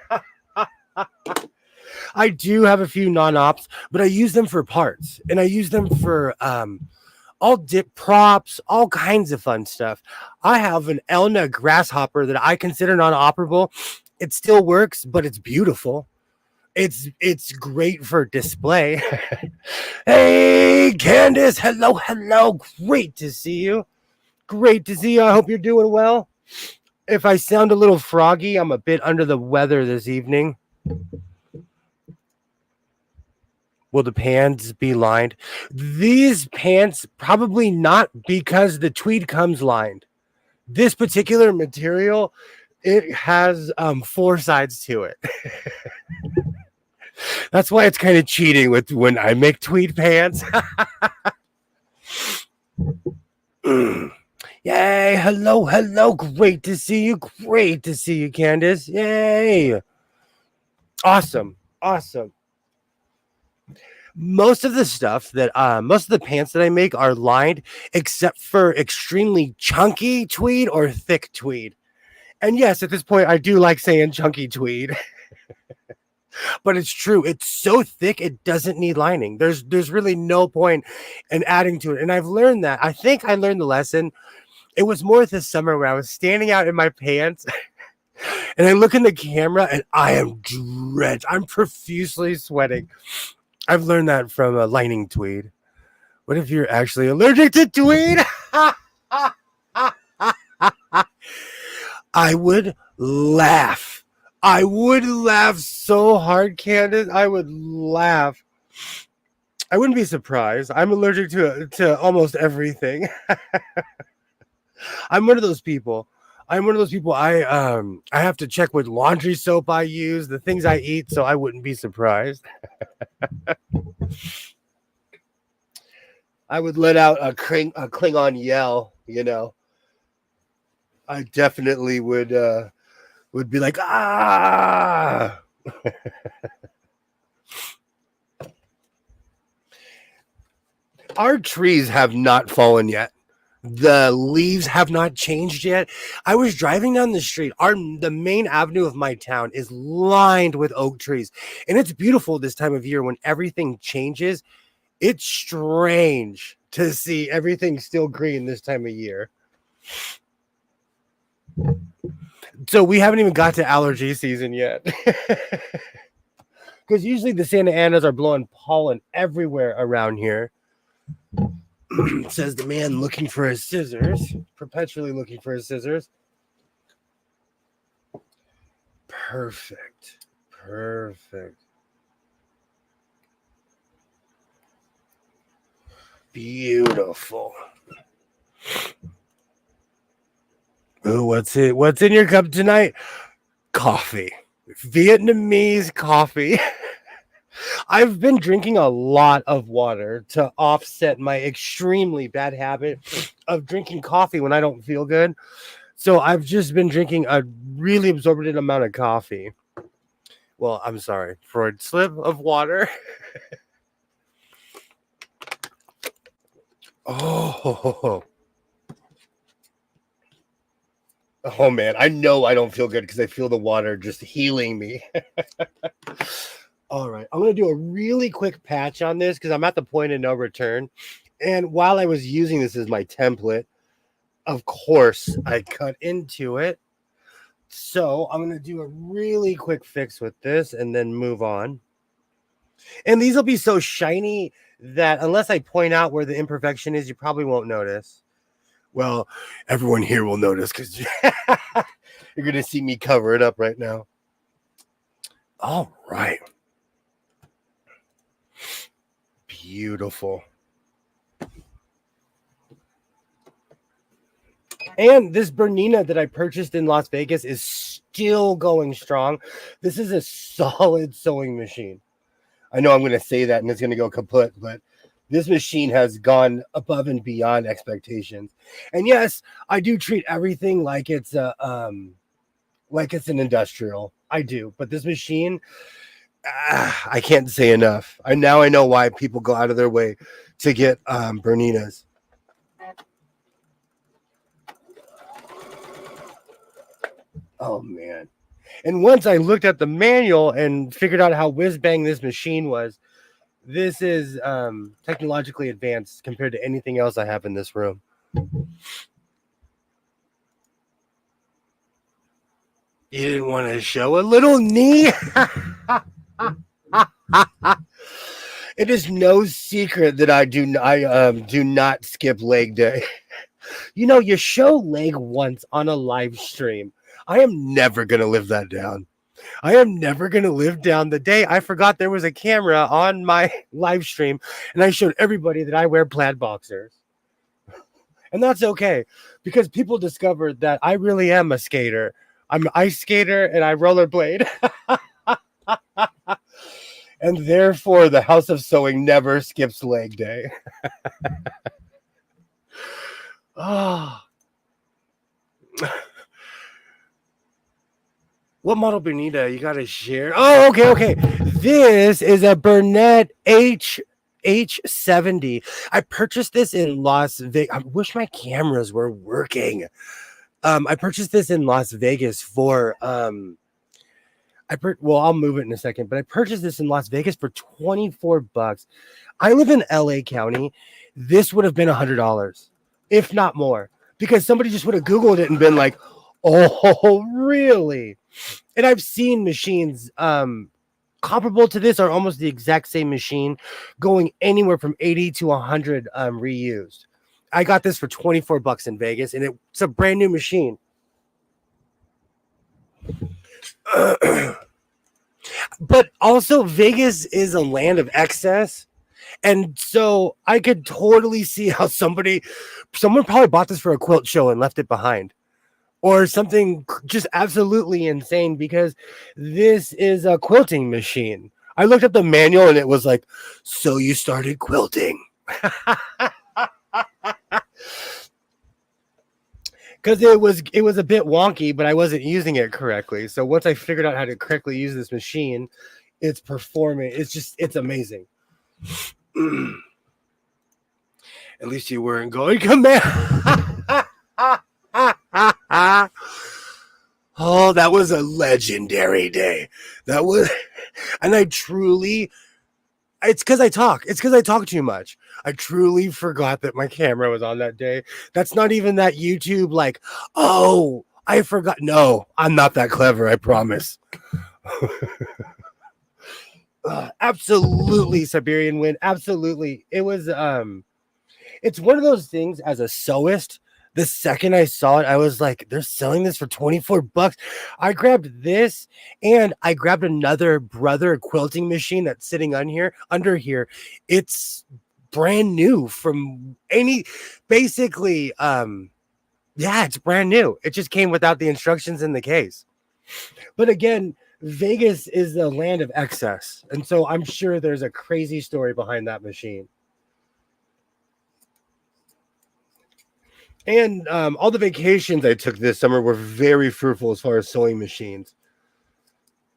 I do have a few non-ops, but I use them for parts, and I use them for all dip props, all kinds of fun stuff. I have an Elna grasshopper that I consider non-operable. It still works, but it's beautiful. It's great for display. Hey, Candace. Hello. Great to see you. I hope you're doing well. If I sound a little froggy, I'm a bit under the weather this evening. Will the pants be lined? These pants probably not, because the tweed comes lined. This particular material, it has 4 sides to it. That's why it's kind of cheating with when I make tweed pants. Yay, hello. Great to see you, Candace. Yay. Awesome. Most of the pants that I make are lined, except for extremely chunky tweed or thick tweed. And yes, at this point, I do like saying chunky tweed. But it's true. It's so thick, it doesn't need lining. There's really no point in adding to it. And I've learned that. I think I learned the lesson. It was more this summer where I was standing out in my pants And I look in the camera and I am drenched. I'm profusely sweating. I've learned that from lining tweed. What if you're actually allergic to tweed? I would laugh. I would laugh so hard, Candace. I would laugh. I wouldn't be surprised. I'm allergic to almost everything. I'm one of those people. I have to check what laundry soap I use, the things I eat, so I wouldn't be surprised. I would let out a Klingon yell, you know. I definitely would be like, ah. Our trees have not fallen yet. The leaves have not changed yet. I was driving down the street. The main avenue of my town is lined with oak trees. And it's beautiful this time of year when everything changes. It's strange to see everything still green this time of year. So we haven't even got to allergy season yet. Because usually the Santa Anas are blowing pollen everywhere around here. Says the man looking for his scissors, perpetually looking for his scissors. Perfect. Beautiful. Oh, what's in your cup tonight? Coffee. Vietnamese coffee. I've been drinking a lot of water to offset my extremely bad habit of drinking coffee when I don't feel good. So I've just been drinking a really absorbent amount of coffee. Well, I'm sorry, for a slip of water. Oh man, I know I don't feel good because I feel the water just healing me. All right, I'm going to do a really quick patch on this because I'm at the point of no return. And while I was using this as my template, of course, I cut into it. So I'm going to do a really quick fix with this and then move on. And these will be so shiny that unless I point out where the imperfection is, you probably won't notice. Well, everyone here will notice because you're going to see me cover it up right now. All right. Beautiful. And this Bernina that I purchased in Las Vegas is still going strong. This is a solid sewing machine. I know I'm going to say that and it's going to go kaput, but this machine has gone above and beyond expectations. And yes, I do treat everything like it's an industrial. I do, but this machine, I can't say enough. Now I know why people go out of their way to get Berninas. Oh man. And once I looked at the manual and figured out how whiz-bang this machine was, this is technologically advanced compared to anything else I have in this room. You didn't want to show a little knee? It is no secret that I do not skip leg day. You know, you show leg once on a live stream. I am never going to live that down. I am never going to live down the day I forgot there was a camera on my live stream and I showed everybody that I wear plaid boxers. And that's okay because people discovered that I really am a skater. I'm an ice skater and I rollerblade. And therefore, the House of Sewing never skips leg day. Oh. What model Bernita? You got to share. Oh, okay. This is a Burnett H70. I purchased this in Las Vegas. I wish my cameras were working. I purchased this in Las Vegas for I'll move it in a second, but I purchased this in Las Vegas for $24. I live in LA County. This would have been $100, if not more, because somebody just would have Googled it and been like, Oh, really? And I've seen machines comparable to this, or almost the exact same machine, going anywhere from 80 to 100 reused. I got this for $24 in Vegas, and it's a brand new machine. But also, Vegas is a land of excess. And so I could totally see how someone probably bought this for a quilt show and left it behind, or something just absolutely insane, because this is a quilting machine. I looked up the manual and it was like, so you started quilting. Because it was a bit wonky, but I wasn't using it correctly. So once I figured out how to correctly use this machine, it's performing. It's amazing. At least you weren't going command. Oh, that was a legendary day. That was, and I truly, it's because I talk. It's because I talk too much. I truly forgot that my camera was on that day. That's not even that YouTube, like, oh, I forgot. No, I'm not that clever, I promise. Absolutely, Siberian Wind. Absolutely. It was, it's one of those things as a sewist. The second I saw it, I was like, they're selling this for $24. I grabbed this, and I grabbed another brother quilting machine that's sitting under here. It's brand new from basically, yeah, it's brand new. It just came without the instructions in the case. But again, Vegas is the land of excess. And so I'm sure there's a crazy story behind that machine. And all the vacations I took this summer were very fruitful as far as sewing machines,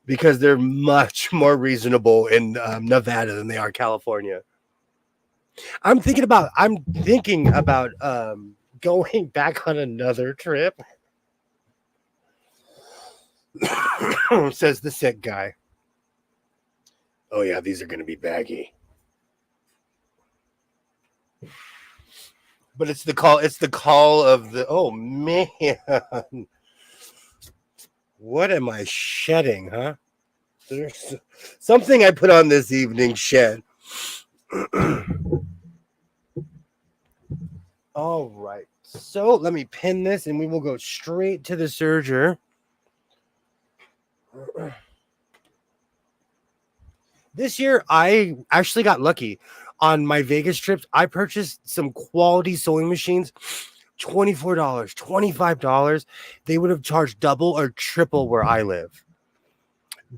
because they're much more reasonable in Nevada than they are California. I'm thinking about going back on another trip. Says the sick guy. Oh yeah, these are going to be baggy. But it's the call of the, oh man. What am I shedding, huh? There's something I put on this evening shed. All right. So let me pin this and we will go straight to the serger. This year, I actually got lucky. On my Vegas trips, I purchased some quality sewing machines, $24, $25. They would have charged double or triple where I live.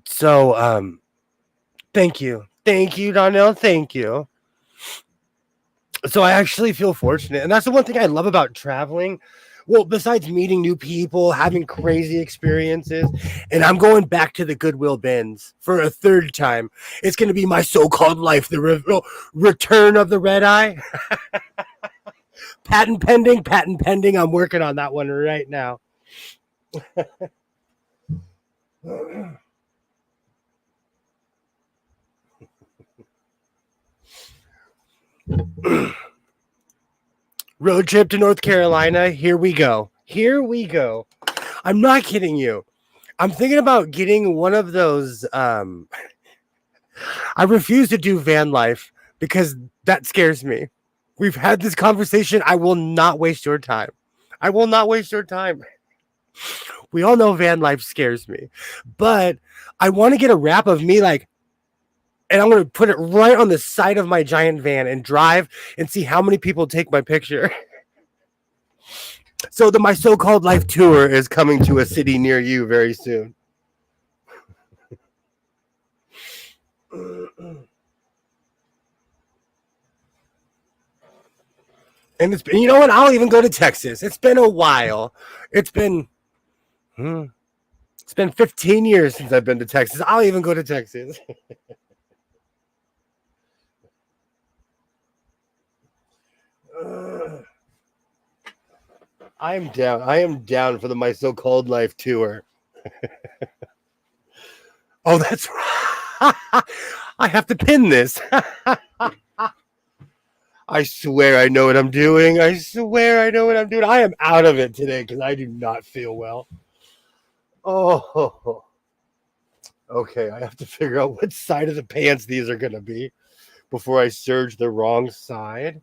So, thank you. Thank you, Donnell. Thank you. So I actually feel fortunate. And that's the one thing I love about traveling. Well, besides meeting new people, having crazy experiences, and I'm going back to the Goodwill bins for a third time. It's going to be my so-called life, the return of the red eye. Patent pending. I'm working on that one right now. Road trip to North Carolina. Here we go. I'm not kidding you. I'm thinking about getting one of those. I refuse to do van life because that scares me. We've had this conversation. I will not waste your time. We all know van life scares me, but I want to get a wrap of me like, and I'm going to put it right on the side of my giant van and drive and see how many people take my picture. So my so-called life tour is coming to a city near you very soon. And it's been, you know what? I'll even go to Texas. It's been a while. It's been 15 years since I've been to Texas. I'll even go to Texas. I am down. I am down for my so-called life tour. Oh, that's right. I have to pin this. I swear I know what I'm doing. I swear I know what I'm doing. I am out of it today because I do not feel well. Oh, okay. I have to figure out what side of the pants these are going to be before I serge the wrong side.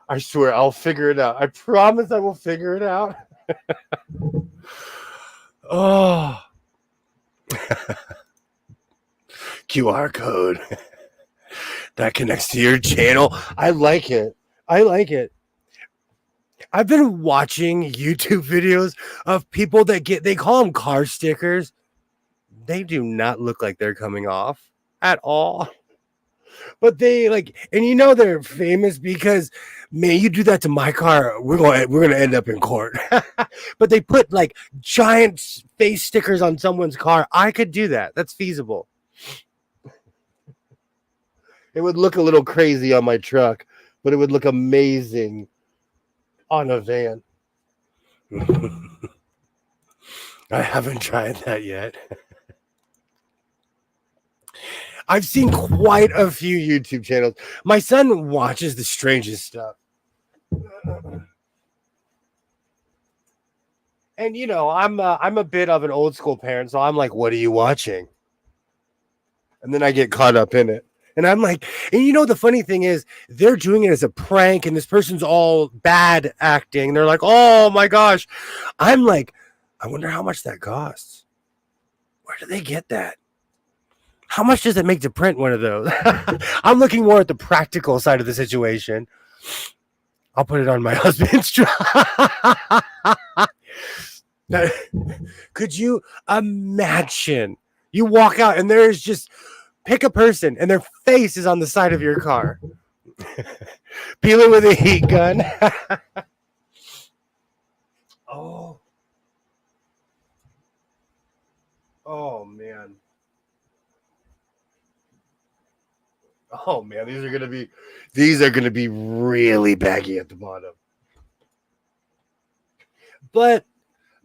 I swear I'll figure it out. I promise I will figure it out. Oh, QR code that connects to your channel. I like it. I like it. I've been watching YouTube videos of people that they call them car stickers. They do not look like they're coming off at all. But they like, and you know they're famous because, man, you do that to my car, we're gonna end up in court. But they put like giant face stickers on someone's car. I could do that. That's feasible. It would look a little crazy on my truck, but it would look amazing on a van. I haven't tried that yet. I've seen quite a few YouTube channels. My son watches the strangest stuff. And you know, I'm a bit of an old school parent, so I'm like, what are you watching? And then I get caught up in it. And I'm like, and you know, the funny thing is, they're doing it as a prank, and this person's all bad acting. They're like, oh my gosh. I'm like, I wonder how much that costs. Where do they get that? How much does it make to print one of those? I'm looking more at the practical side of the situation. I'll put it on my husband's truck. Could you imagine? You walk out and there's just pick a person and their face is on the side of your car. Peel it with a heat gun. Oh. Oh man. Oh man, these are gonna be really baggy at the bottom. But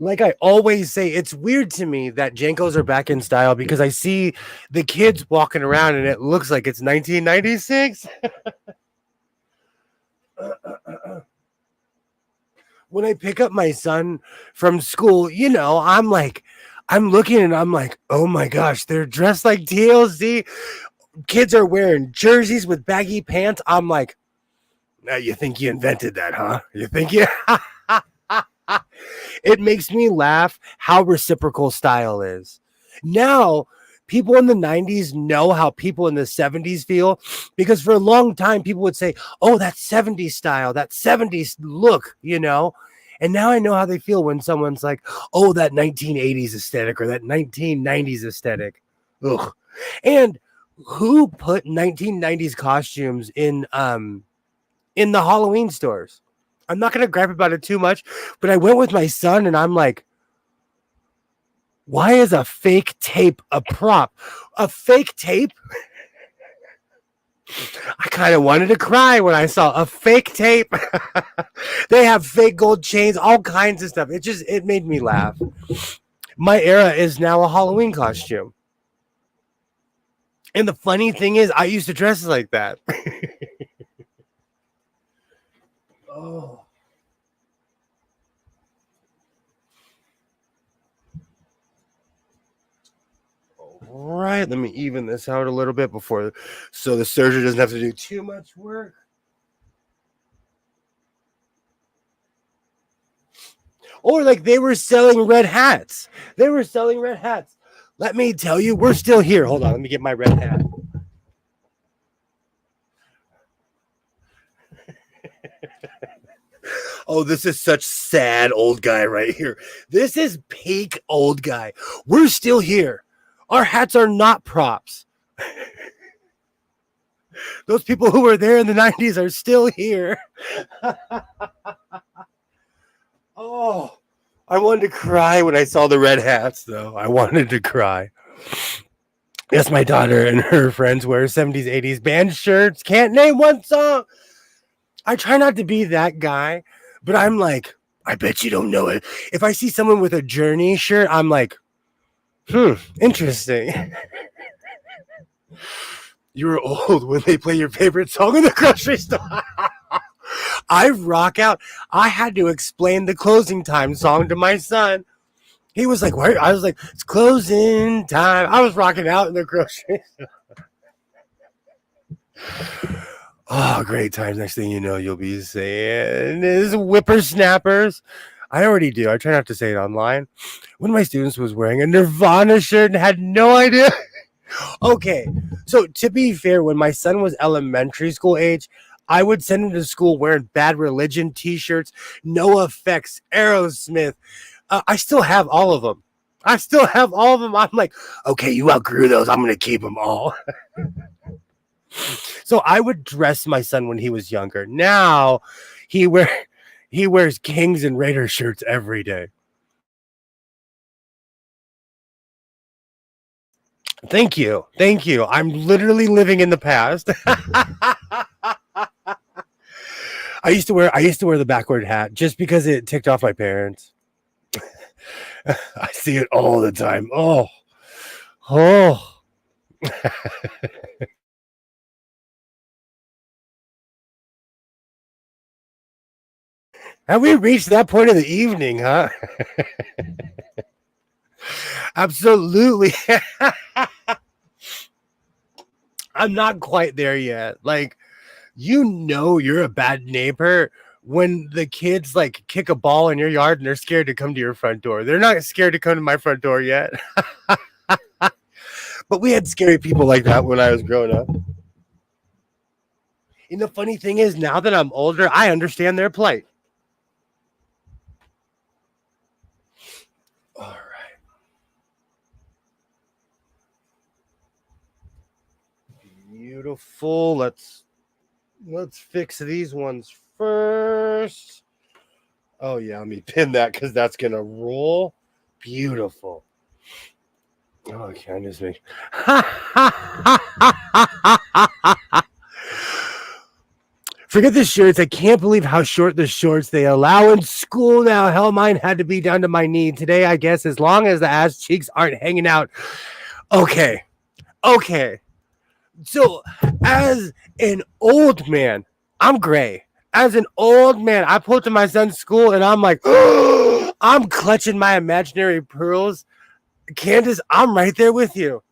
like I always say, it's weird to me that Jankos are back in style because I see the kids walking around and it looks like it's 1996. When I pick up my son from school, you know, I'm looking and I'm like, oh my gosh, they're dressed like TLC. Kids are wearing jerseys with baggy pants. I'm like, now you think you invented that, huh? You think you? It makes me laugh how reciprocal style is. Now, people in the 90s know how people in the 70s feel because for a long time, people would say, oh, that 70s style, that 70s look, you know? And now I know how they feel when someone's like, oh, that 1980s aesthetic or that 1990s aesthetic. Ugh. And who put 1990s costumes in the Halloween stores? I'm not going to gripe about it too much, but I went with my son and I'm like, why is a fake tape a prop? A fake tape? I kind of wanted to cry when I saw a fake tape. They have fake gold chains, all kinds of stuff. It made me laugh. My era is now a Halloween costume. And the funny thing is, I used to dress like that. Oh. All right, let me even this out a little bit so the serger doesn't have to do too much work. Or like they were selling red hats. They were selling red hats. Let me tell you, we're still here. Hold on, let me get my red hat. Oh, this is such sad old guy right here. This is peak old guy. We're still here. Our hats are not props. Those people who were there in the 90s are still here. Oh, I wanted to cry when I saw the red hats, though. I wanted to cry. Yes, my daughter and her friends wear 70s, 80s band shirts. Can't name one song. I try not to be that guy, but I'm like, I bet you don't know it. If I see someone with a Journey shirt, I'm like, interesting. You were old when they play your favorite song in the grocery store. I rock out. I had to explain the closing time song to my son. He was like, "What?" I was like, "It's closing time." I was rocking out in the grocery. Oh, great times. Next thing you know, you'll be saying is whippersnappers. I already do. I try not to say it online. One of my students was wearing a Nirvana shirt and had no idea. Okay, so to be fair, when my son was elementary school age, I would send him to school wearing Bad Religion t-shirts, No Effects, Aerosmith. I still have all of them. I'm like, okay, you outgrew those. I'm going to keep them all. So I would dress my son when he was younger. Now he wears Kings and Raiders shirts every day. Thank you. Thank you. I'm literally living in the past. I used to wear the backward hat just because it ticked off my parents. I see it all the time. Oh. Have we reached that point of the evening, huh? Absolutely. I'm not quite there yet. Like, you're a bad neighbor when the kids like kick a ball in your yard and they're scared to come to your front door. They're not scared to come to my front door yet. But we had scary people like that when I was growing up. And the funny thing is, now that I'm older, I understand their plight. All right. Beautiful. Let's fix these ones first. Oh yeah, let me pin that because that's gonna roll. Beautiful. Oh, Candace me. Forget the shirts. I can't believe how short the shorts they allow in school now. Hell, mine had to be down to my knee. Today, I guess, as long as the ass cheeks aren't hanging out. Okay. So, as an old man, I'm gray. As an old man, I pull to my son's school and I'm like, oh, I'm clutching my imaginary pearls. Candace, I'm right there with you.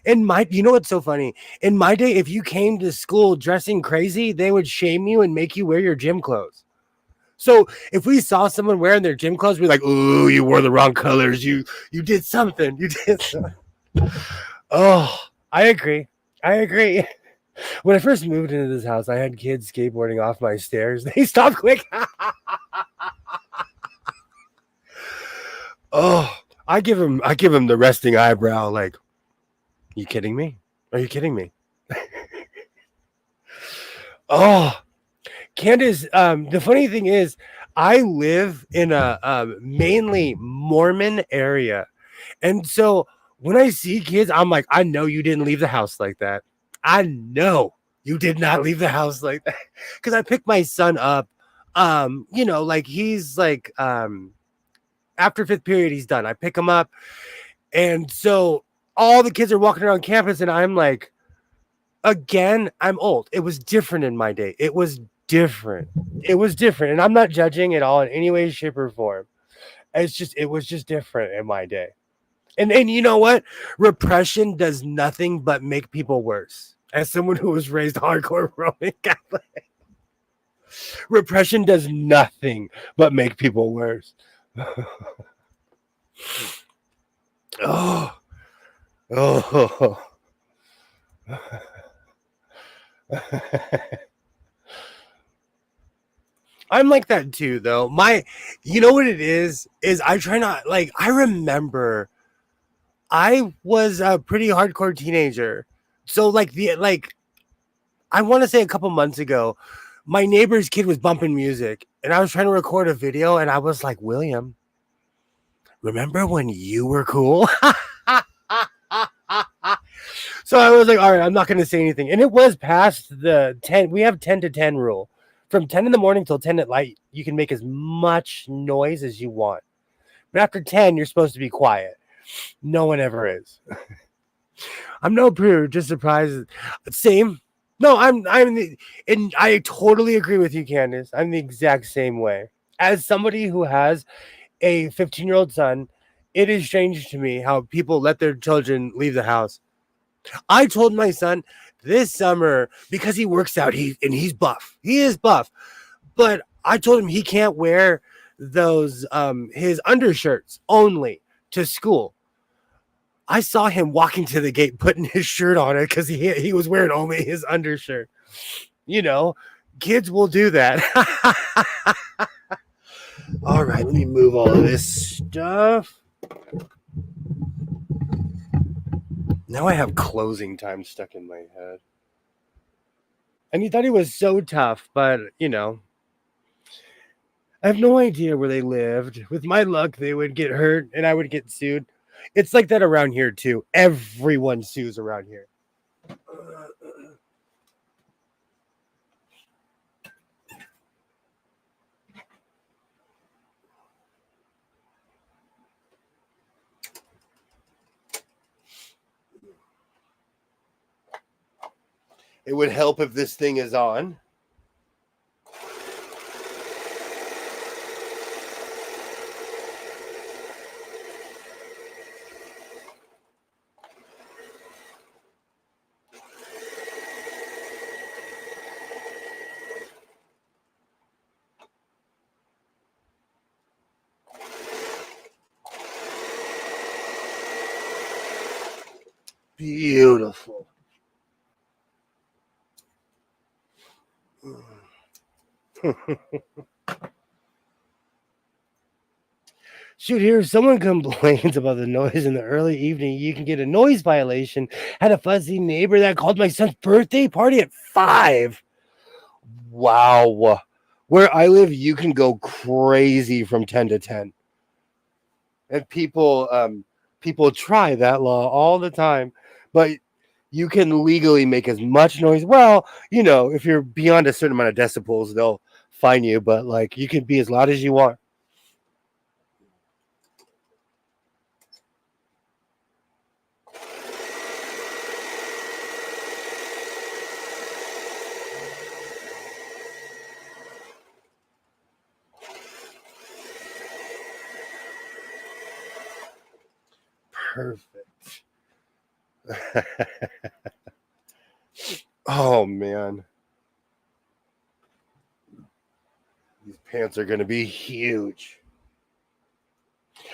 You know what's so funny? In my day, if you came to school dressing crazy, they would shame you and make you wear your gym clothes. So if we saw someone wearing their gym clothes, we'd be like, "Oh, you wore the wrong colors. You did something. You did something." Oh, I agree. When I first moved into this house, I had kids skateboarding off my stairs. They stopped quick. Oh, I give him the resting eyebrow. Like, you kidding me? Are you kidding me? Oh, Candace. The funny thing is, I live in a mainly Mormon area, and so when I see kids, I'm like, I know you didn't leave the house like that. I know you did not leave the house like that because I picked my son up. Like he's like after fifth period, he's done. I pick him up, and so all the kids are walking around campus, and I'm like, again, I'm old. It was different in my day. It was different. And I'm not judging at all in any way, shape, or form. It was just different in my day. And you know what? Repression does nothing but make people worse. As someone who was raised hardcore Roman Catholic, repression does nothing but make people worse. Oh, oh. I'm like that too, though. You know what it is I try not like. I remember I was a pretty hardcore teenager, so I want to say a couple months ago, my neighbor's kid was bumping music, and I was trying to record a video, and I was like, William, remember when you were cool? So I was like, all right, I'm not going to say anything. And it was past the 10. We have 10 to 10 rule. From 10 in the morning till 10 at night, you can make as much noise as you want. But after 10, you're supposed to be quiet. No one ever is. I'm no prude, just surprised. Same. No, and I totally agree with you, Candace. I'm the exact same way. As somebody who has a 15-year-old son, it is strange to me how people let their children leave the house. I told my son this summer because he works out, he's buff. He is buff. But I told him he can't wear those his undershirts only to school. I saw him walking to the gate putting his shirt on it because he was wearing only his undershirt. You know, kids will do that. All right, let me move all of this stuff. Now I have closing time stuck in my head. And he thought he was so tough, but I have no idea where they lived. With my luck, they would get hurt and I would get sued. It's like that around here too. Everyone sues around here. It would help if this thing is on. Beautiful. Shoot, here, someone complains about the noise in the early evening. You can get a noise violation. Had a fuzzy neighbor that called my son's birthday party at 5. Wow. Where I live, you can go crazy from 10 to 10. And people try that law all the time. But you can legally make as much noise. Well, if you're beyond a certain amount of decibels, they'll fine you, but like you can be as loud as you want. Perfect. Oh man. These pants are going to be huge.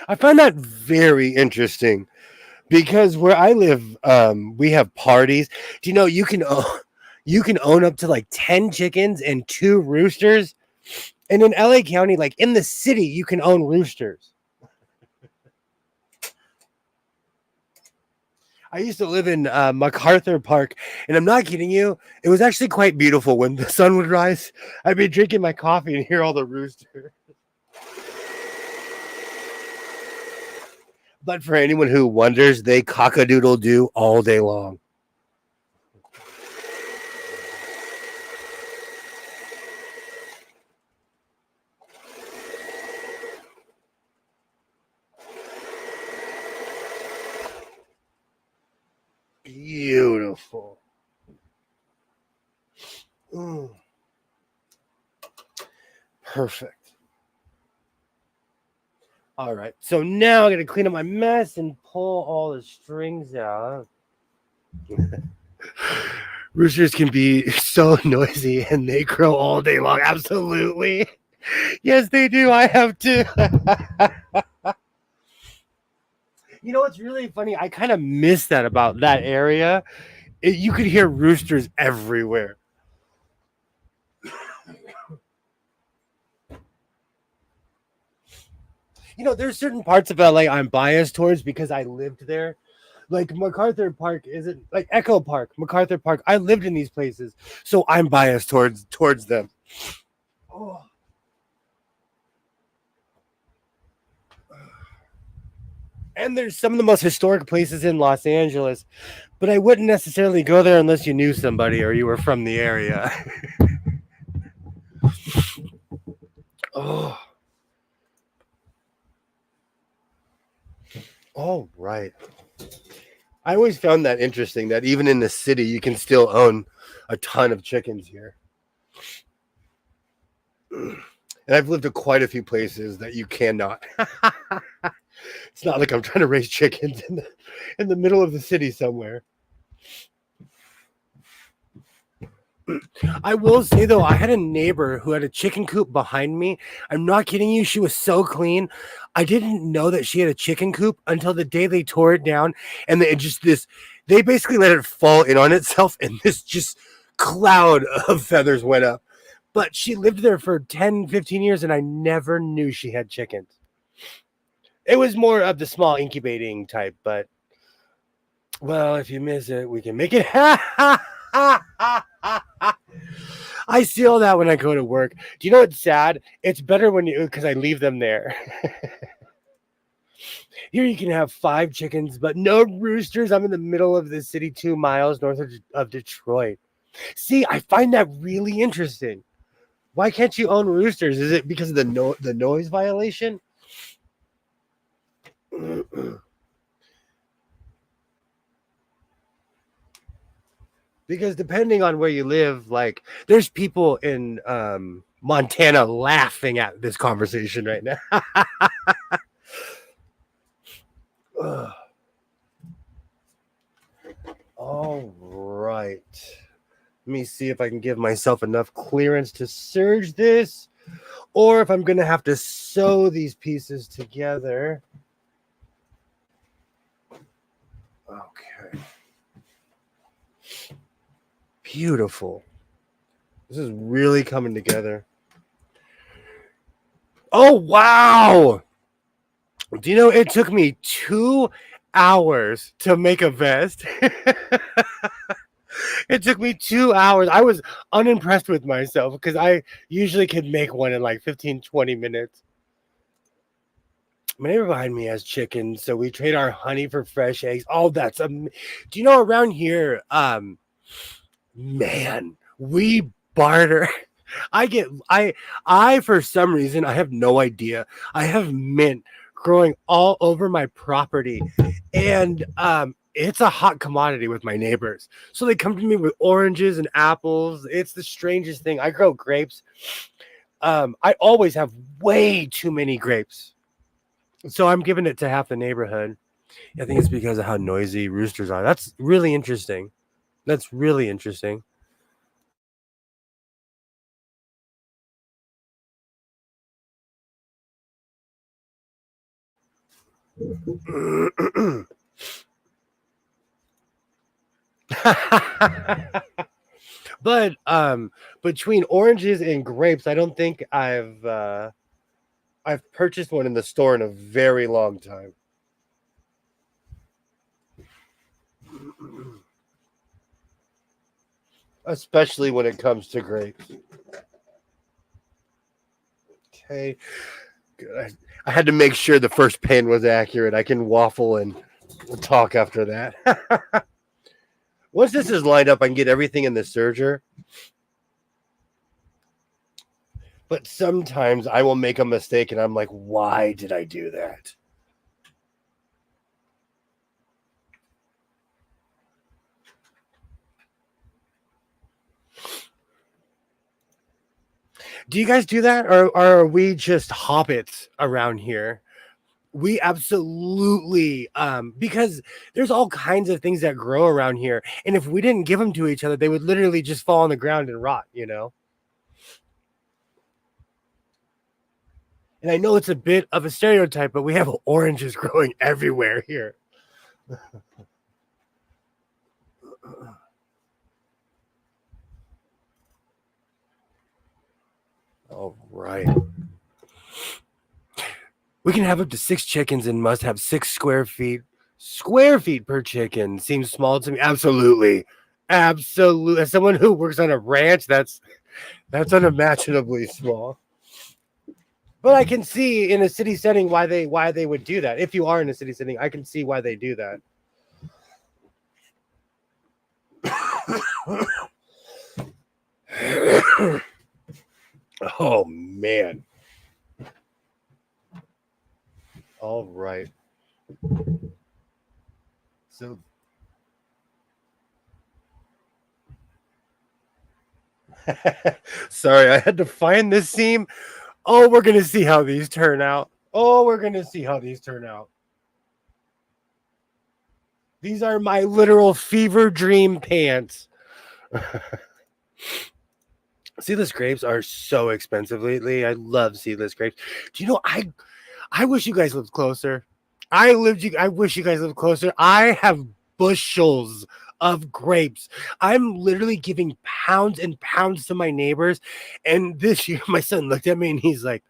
I find that very interesting because where I live, we have parties. Do you know you can own up to like 10 chickens and 2 roosters? And in LA County, like in the city, you can own roosters. I used to live in MacArthur Park, and I'm not kidding you. It was actually quite beautiful when the sun would rise. I'd be drinking my coffee and hear all the roosters. But for anyone who wonders, they cock-a-doodle-doo all day long. Beautiful. Perfect. All right. So now I'm going to clean up my mess and pull all the strings out. Roosters can be so noisy and they crow all day long. Absolutely. Yes, they do. I have too. You know what's really funny? I kind of miss that about that area. You could hear roosters everywhere. There's certain parts of LA I'm biased towards because I lived there. Like MacArthur Park isn't like Echo Park, MacArthur Park. I lived in these places, so I'm biased towards them. Oh. And there's some of the most historic places in Los Angeles. but I wouldn't necessarily go there unless you knew somebody or you were from the area. Oh, all right. I always found that interesting that even in the city, you can still own a ton of chickens here. And I've lived in quite a few places that you cannot. It's not like I'm trying to raise chickens in the middle of the city somewhere. I will say though, I had a neighbor who had a chicken coop behind me. I'm not kidding you. She was so clean. I didn't know that she had a chicken coop until the day they tore it down. And they basically let it fall in on itself. And this just cloud of feathers went up. But she lived there for 10, 15 years and I never knew she had chickens. It was more of the small incubating type, but well, if you miss it, we can make it. I see all that when I go to work. Do you know what's sad? It's better because I leave them there. Here you can have 5 chickens, but no roosters. I'm in the middle of the city, 2 miles north of Detroit. See, I find that really interesting. Why can't you own roosters? Is it because of the noise violation? Because depending on where you live, like there's people in Montana laughing at this conversation right now. All right. Let me see if I can give myself enough clearance to serge this, or if I'm going to have to sew these pieces together. Okay. Beautiful. This is really coming together. Oh, wow. Do you know it took me 2 hours to make a vest? It took me 2 hours. I was unimpressed with myself because I usually could make one in like 15, 20 minutes. My neighbor behind me has chickens, so we trade our honey for fresh eggs. Oh, do you know around here, man, we barter. I for some reason, I have no idea. I have mint growing all over my property, and it's a hot commodity with my neighbors. So they come to me with oranges and apples. It's the strangest thing. I grow grapes. I always have way too many grapes, so I'm giving it to half the neighborhood. I think it's because of how noisy roosters are. That's really interesting. That's really interesting. But between oranges and grapes, I don't think I've purchased one in the store in a very long time. Especially when it comes to grapes. Okay. Good. I had to make sure the first pan was accurate. I can waffle and talk after that. Once this is lined up, I can get everything in the serger. But sometimes I will make a mistake and I'm like, why did I do that? Do you guys do that? Or are we just hobbits around here? We absolutely, because there's all kinds of things that grow around here. And if we didn't give them to each other, they would literally just fall on the ground and rot, you know? And I know it's a bit of a stereotype, but we have oranges growing everywhere here. All right. We can have up to 6 chickens and must have 6 square feet. Square feet per chicken seems small to me. Absolutely. Absolutely. As someone who works on a ranch, that's unimaginably small. But I can see in a city setting why they would do that. If you are in a city setting, I can see why they do that. Oh man. All right. So sorry, I had to find this seam. Oh, we're gonna see how these turn out. Oh, we're gonna see how these turn out. These are my literal fever dream pants. Seedless grapes are so expensive lately. I love seedless grapes. Do you know I wish you guys lived closer. I wish you guys lived closer. I have bushels of grapes. I'm literally giving pounds and pounds to my neighbors. And this year my son looked at me and he's like,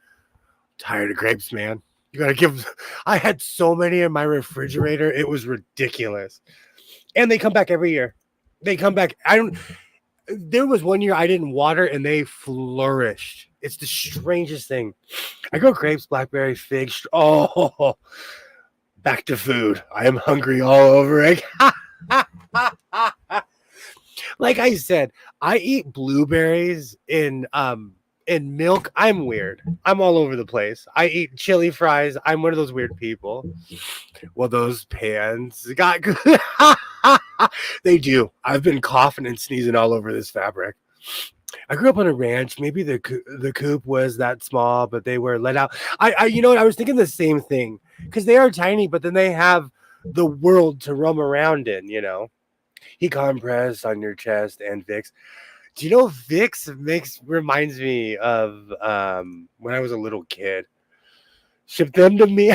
tired of grapes, man. You gotta give. I had so many in my refrigerator. It was ridiculous. And they come back every year. They come back. I don't. There was one year I didn't water and they flourished. It's the strangest thing. I grow grapes, blackberries, figs. Oh, back to food. I am hungry all over again. Like I said, I eat blueberries in milk. I'm weird. I'm all over the place. I eat chili fries. I'm one of those weird people. Well, those pants got good. They do. I've been coughing and sneezing all over this fabric. I grew up on a ranch. Maybe the coop was that small, but they were let out. You know what? I was thinking the same thing because they are tiny, but then they have the world to roam around in. You know, heat compress on your chest and Vicks. Do you know Vicks reminds me of when I was a little kid. Ship them to me.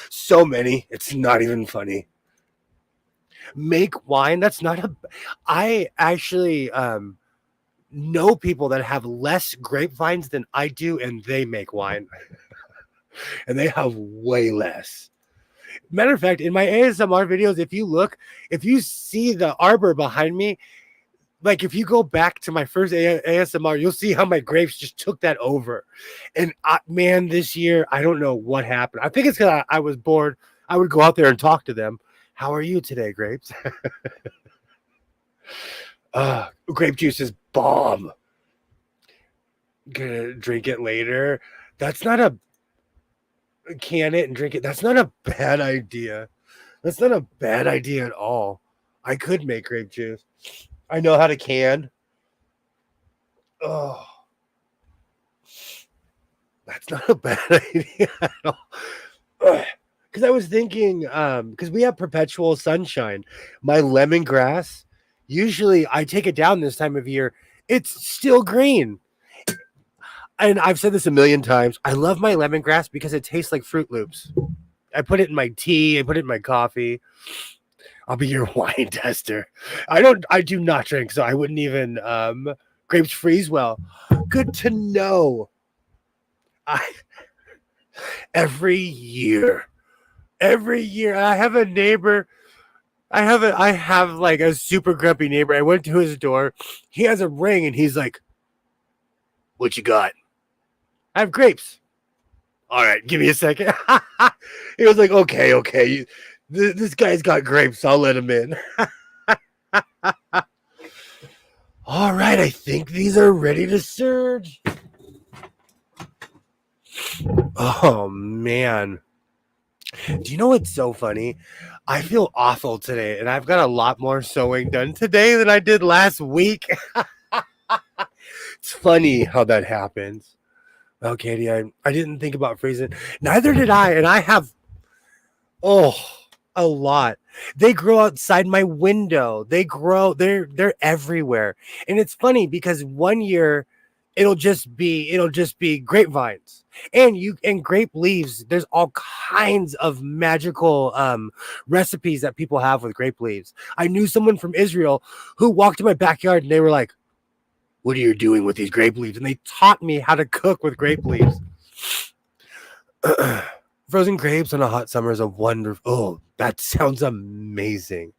So many. It's not even funny. Make wine. That's not a. I actually know people that have less grapevines than I do, and they make wine, and they have way less. Matter of fact, in my ASMR videos, if you see the arbor behind me, like if you go back to my first ASMR, you'll see how my grapes just took that over. And man, this year, I don't know what happened. I think it's because I was bored. I would go out there and talk to them. How are you today, grapes? Grape juice is bomb. Gonna drink it later. That's not a can it and drink it. That's not a bad idea. That's not a bad idea at all. I could make grape juice. I know how to can. Oh, that's not a bad idea at all. Because I was thinking, because we have perpetual sunshine. My lemongrass, usually I take it down this time of year. It's still green. And I've said this a million times. I love my lemongrass because it tastes like Fruit Loops. I put it in my tea. I put it in my coffee. I'll be your wine tester. I do not drink, so I wouldn't even grapes freeze well. Good to know. I every year. Every year I have a neighbor. I have like a super grumpy neighbor. I went to his door. He has a ring and he's like, "What you got?" I have grapes. All right, give me a second. He was like, okay. This guy's got grapes. I'll let him in. All right, I think these are ready to surge. Oh, man. Do you know what's so funny? I feel awful today, and I've got a lot more sewing done today than I did last week. It's funny how that happens. Well, Katie, I didn't think about freezing. Neither did I, and I have, a lot. They grow outside my window. They're everywhere. And it's funny because one year it'll just be grapevines. And grape leaves, there's all kinds of magical recipes that people have with grape leaves. I knew someone from Israel who walked in my backyard and they were like, "What are you doing with these grape leaves?" And they taught me how to cook with grape leaves. Frozen grapes on a hot summer is a wonderful. Oh, that sounds amazing.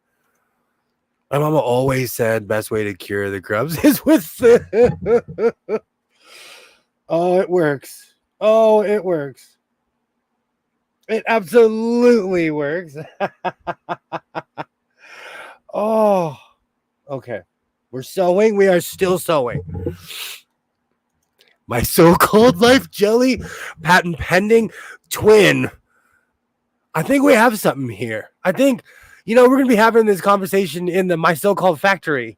My mama always said best way to cure the grubs is with Oh, it works. Oh, it works. It absolutely works. Oh, Okay. We're sewing. We are still sewing. My so-called life jelly, patent pending, twin. I think we have something here. I think, we're going to be having this conversation in the my so-called factory,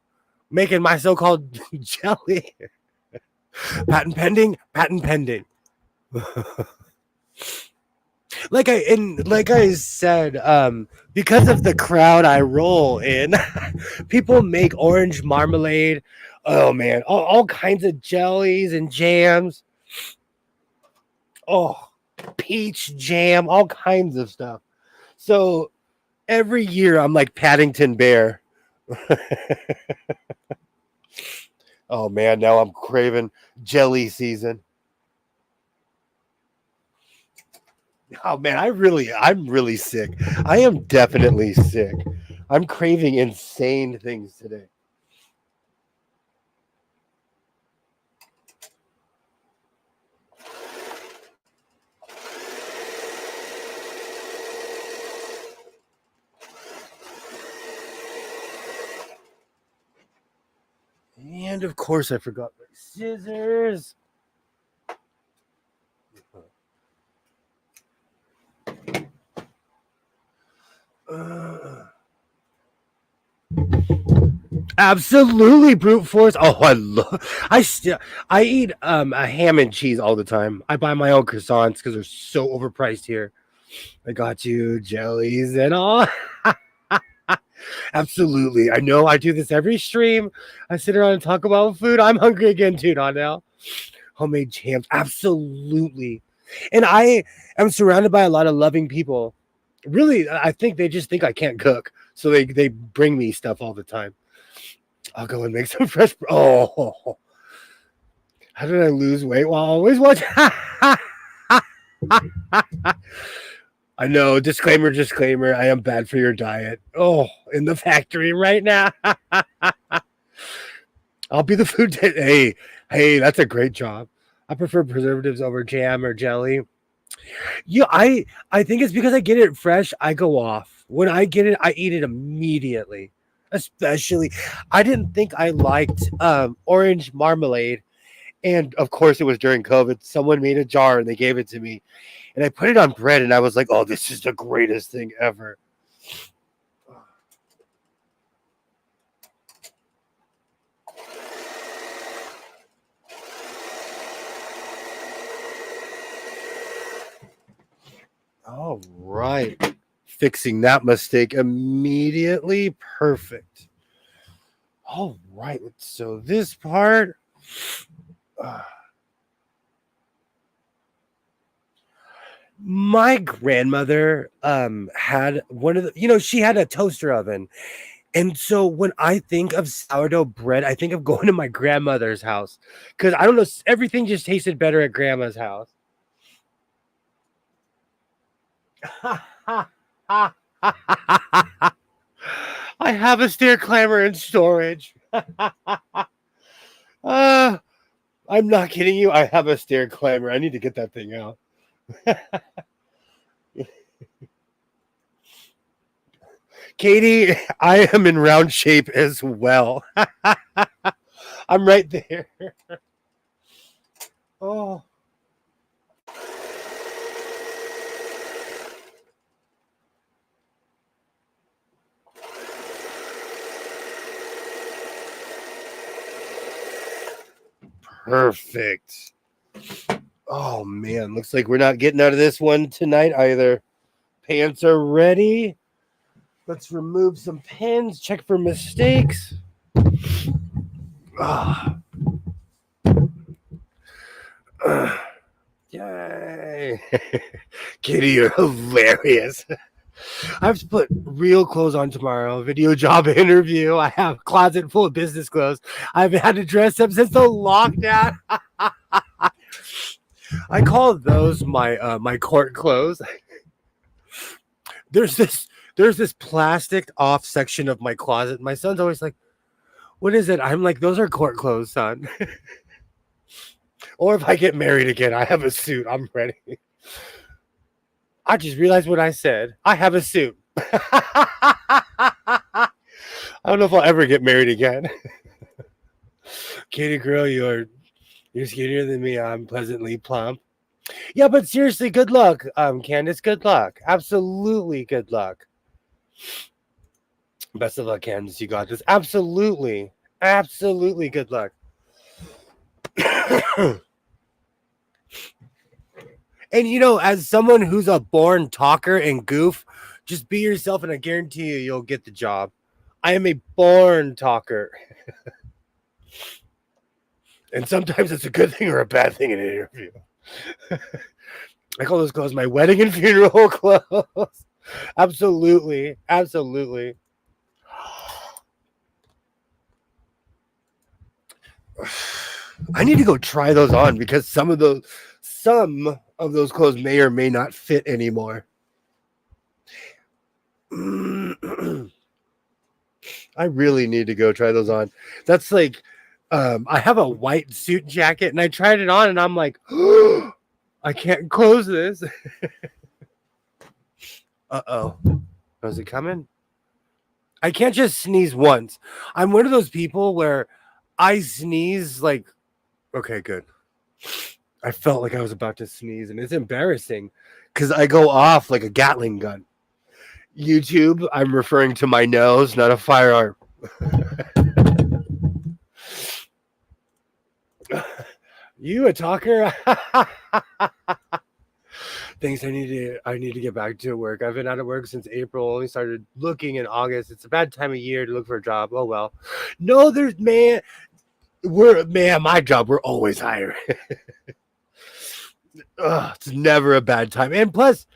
making my so-called jelly. Patent pending, patent pending. Like I said, because of the crowd I roll in, people make orange marmalade. Oh man, all kinds of jellies and jams. Oh, peach jam, all kinds of stuff. So every year I'm like Paddington Bear. Oh man, now I'm craving jelly season. Oh man, I'm really sick. I am definitely sick. I'm craving insane things today. And of course I forgot my scissors. Uh, Absolutely brute force. Oh, I eat a ham and cheese all the time. I buy my own croissants because they're so overpriced here. I got you jellies and all. Absolutely. I know I do this every stream. I sit around and talk about food. I'm hungry again too, not now. Homemade jams. Absolutely. And I am surrounded by a lot of loving people. Really, I think they just think I can't cook. So they bring me stuff all the time. I'll go and make some fresh. Oh, how did I lose weight while always watching? I know. Disclaimer, disclaimer. I am bad for your diet. Oh, in the factory right now. I'll be the food. Hey, that's a great job. I prefer preservatives over jam or jelly. Yeah, I think it's because I get it fresh. I go off when I get it. I eat it immediately. Especially, I didn't think I liked orange marmalade, and of course, it was during COVID. Someone made a jar and they gave it to me, and I put it on bread, and I was like, "Oh, this is the greatest thing ever." All right, fixing that mistake immediately. Perfect. All right, so this part. uh, my grandmother had one of the she had a toaster oven, and so when I think of sourdough bread I think of going to my grandmother's house because I don't know, everything just tasted better at grandma's house. I have a stair climber in storage. uh, I'm not kidding you, I have a stair climber. I need to get that thing out. Katie, I am in round shape as well. I'm right there. Oh, perfect. Oh man, looks like we're not getting out of this one tonight either. Pants are ready. Let's remove some pins, check for mistakes. Ah. Yay. Kitty, you're hilarious. I have to put real clothes on tomorrow. Video job interview. I have a closet full of business clothes. I've had to dress up since the lockdown. I call those my court clothes. There's this plastic off section of my closet. My son's always like, "What is it?" I'm like, "Those are court clothes, son." Or if I get married again, I have a suit. I'm ready. I just realized what I said. I have a suit. I don't know if I'll ever get married again. Katie girl, you're skinnier than me. I'm pleasantly plump. Yeah, but seriously, good luck, Candace. Good luck. Absolutely good luck. Best of luck, Candace. You got this. Absolutely. Absolutely good luck. And as someone who's a born talker and goof, just be yourself and I guarantee you'll get the job. I am a born talker. And sometimes it's a good thing or a bad thing in an interview. I call those clothes my wedding and funeral clothes. Absolutely. Absolutely. I need to go try those on because some of those clothes may or may not fit anymore. I really need to go try those on. That's like I have a white suit jacket and I tried it on and I'm like, oh, I can't close this. Uh-oh. Is it coming? I can't just sneeze once. I'm one of those people where I sneeze like, okay, good. I felt like I was about to sneeze and it's embarrassing because I go off like a Gatling gun. YouTube, I'm referring to my nose, not a firearm. You a talker? Thanks. I need to get back to work. I've been out of work since April. Only started looking in August. It's a bad time of year to look for a job. Oh well. No, my job. We're always hiring. It's never a bad time. And plus,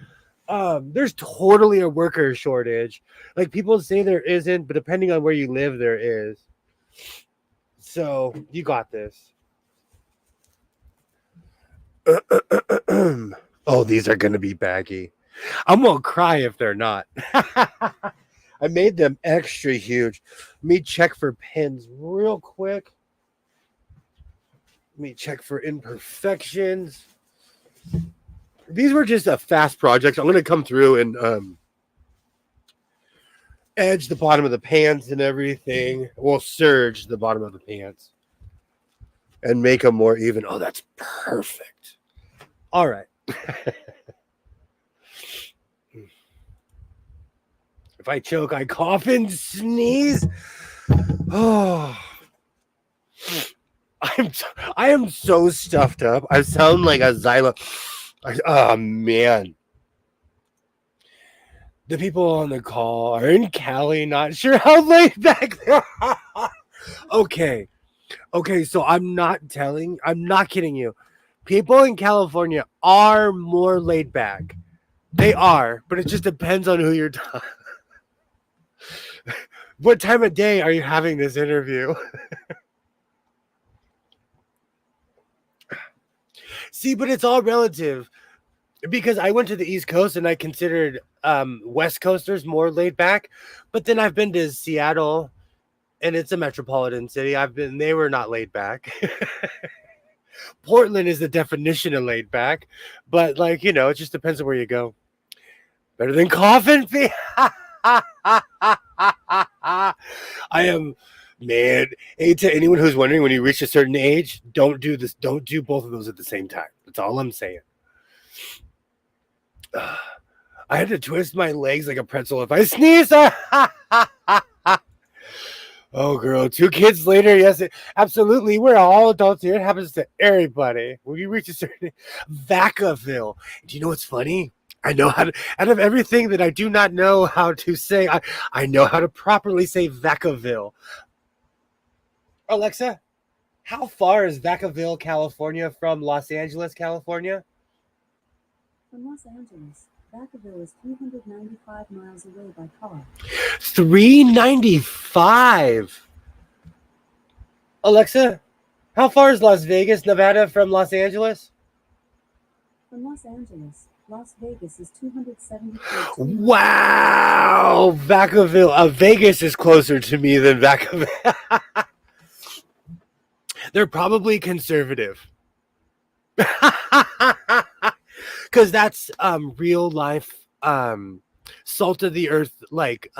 there's totally a worker shortage. Like people say there isn't, but depending on where you live, there is. So you got this. Oh, these are going to be baggy. I'm going to cry if they're not. I made them extra huge. Let me check for pins real quick. Let me check for imperfections. These were just a fast project. I'm going to come through and edge the bottom of the pants and everything. We'll serge the bottom of the pants and make them more even. Oh, that's perfect. All right. If I choke, I cough and sneeze. Oh, I am so stuffed up. I sound like a xylo. Oh man. The people on the call are in Cali, not sure how laid back they are. Okay, so I'm not kidding you. People in California are more laid back. They are, but it just depends on who you're talking. What time of day are you having this interview? See, but it's all relative. Because I went to the East Coast and I considered West Coasters more laid back. But then I've been to Seattle and it's a metropolitan city. They were not laid back. Portland is the definition of laid back, but it just depends on where you go. Better than coffin fee. I am, man. Hey, to anyone who's wondering, when you reach a certain age, don't do this. Don't do both of those at the same time. That's all I'm saying. I had to twist my legs like a pretzel if I sneeze. Oh, girl, 2 kids later. Yes, absolutely. We're all adults here. It happens to everybody. When you reach a certain Vacaville. Do you know what's funny? I know how to, out of everything that I do not know how to say, I know how to properly say Vacaville. Alexa, how far is Vacaville, California from Los Angeles, California? From Los Angeles, Vacaville is 395 miles away by car. 395. Alexa, how far is Las Vegas, Nevada from Los Angeles? From Los Angeles, Las Vegas is 273. Wow, Vacaville. Vegas is closer to me than Vacaville. They're probably conservative. Because that's real life, salt of the earth, like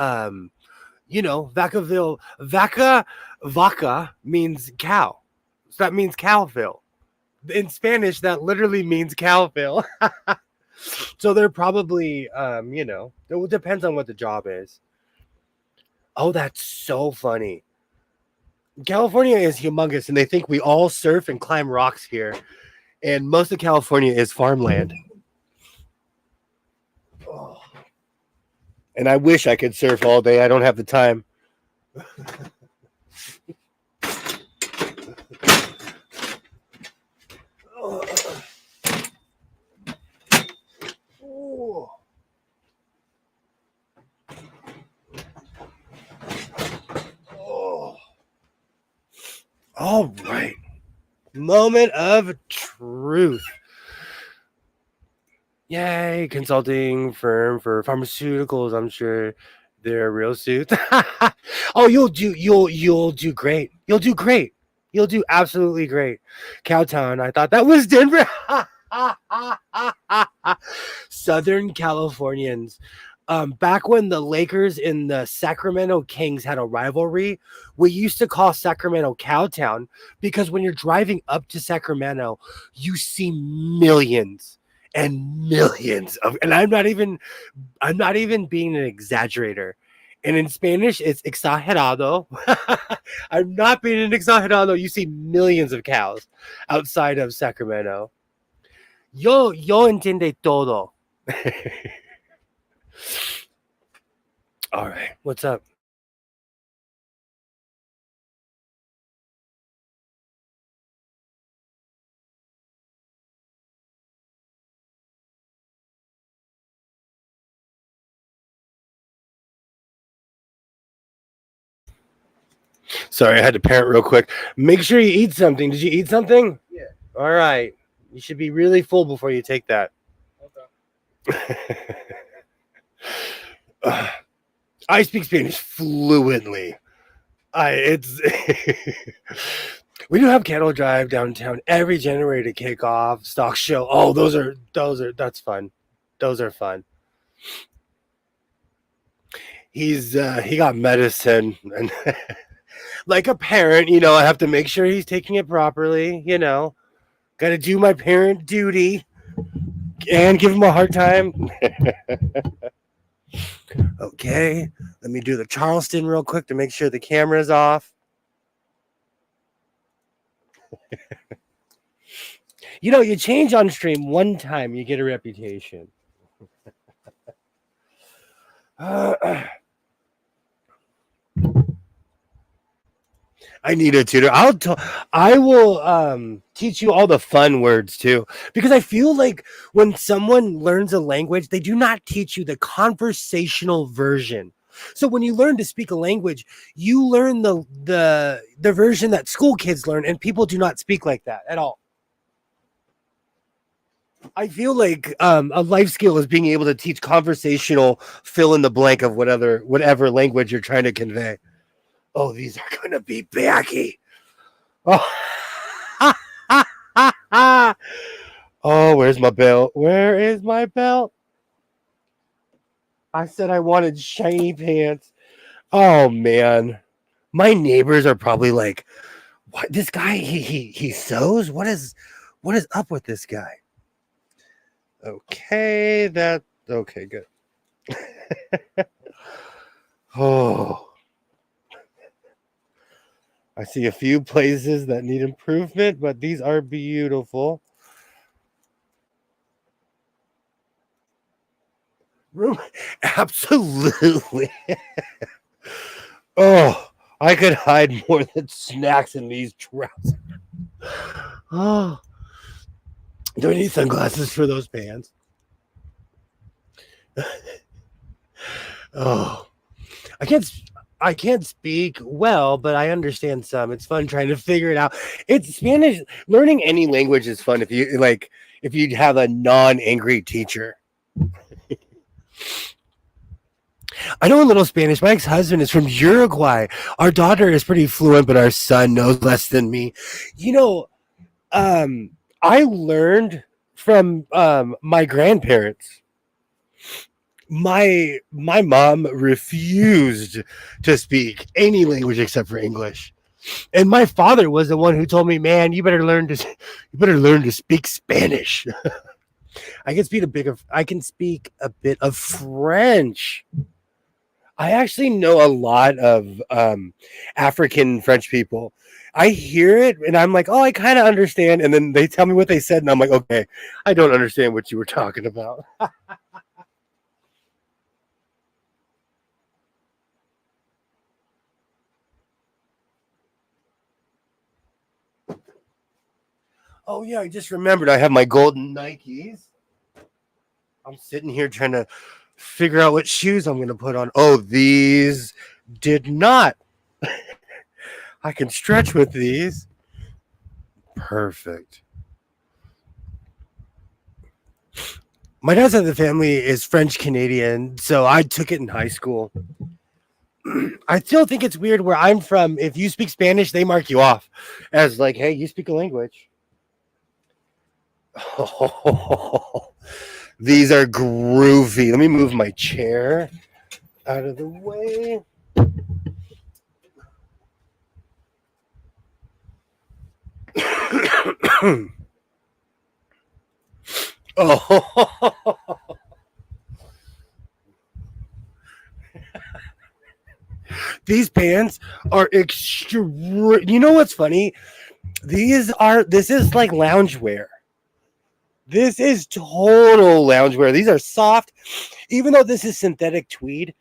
Vacaville, vaca means cow. So that means Cowville. In Spanish, that literally means Cowville. So they're probably, it depends on what the job is. Oh, that's so funny. California is humongous, and they think we all surf and climb rocks here. And most of California is farmland. Oh. And I wish I could surf all day. I don't have the time. Oh. Oh. All right. Moment of truth. Yay, consulting firm for pharmaceuticals. I'm sure they're real suits. Oh, you'll do great. You'll do great. You'll do absolutely great. Cowtown. I thought that was Denver. Southern Californians. Back when the Lakers and the Sacramento Kings had a rivalry, we used to call Sacramento Cowtown because when you're driving up to Sacramento, you see millions and millions of, and I'm not even being an exaggerator. And in Spanish, it's exagerado. I'm not being an exagerado. You see millions of cows outside of Sacramento. Yo entiende todo. All right, what's up? Sorry, I had to parent real quick. Make sure you eat something. Did you eat something? Yeah. All right. You should be really full before you take that. Okay. I speak Spanish fluently. It's we do have cattle drive downtown every January to kick off stock show. Oh, that's fun. Those are fun. He got medicine and like a parent, I have to make sure he's taking it properly, got to do my parent duty and give him a hard time. Okay, let me do the Charleston real quick to make sure the camera's off. You change on stream one time, you get a reputation. I need a tutor. I will teach you all the fun words too, because I feel like when someone learns a language, they do not teach you the conversational version. So when you learn to speak a language, you learn the version that school kids learn, and people do not speak like that at all. I feel like a life skill is being able to teach conversational fill in the blank of whatever language you're trying to convey. Oh, these are gonna be baggy. Oh, oh, where's my belt? Where is my belt? I said I wanted shiny pants. Oh man, my neighbors are probably like, "What? This guy? He sews? What is up with this guy?" Okay, okay, good. Oh. I see a few places that need improvement, but these are beautiful. Room, absolutely. Oh, I could hide more than snacks in these trousers. Oh, do I need sunglasses for those pants? Oh, I can't speak well, but I understand some. It's fun trying to figure it out. It's Spanish. Learning any language is fun if you have a non-angry teacher. I know a little Spanish. My ex-husband is from Uruguay. Our daughter is pretty fluent, but our son knows less than me. I learned from my grandparents. My mom refused to speak any language except for English. And my father was the one who told me, "Man, you better learn to speak Spanish." I can speak a bit of French. I actually know a lot of African French people. I hear it and I'm like, "Oh, I kind of understand." And then they tell me what they said and I'm like, "Okay, I don't understand what you were talking about." Oh yeah, I just remembered I have my golden Nikes. I'm sitting here trying to figure out what shoes I'm going to put on. Oh, these did not. I can stretch with these. Perfect. My dad's side of the family is French Canadian, so I took it in high school. I still think it's weird where I'm from. If you speak Spanish, they mark you off as like, hey, you speak a language. Oh, these are groovy. Let me move my chair out of the way. Oh, these pants are extra. You know what's funny? This is like loungewear. This is total loungewear. These are soft, even though this is synthetic tweed.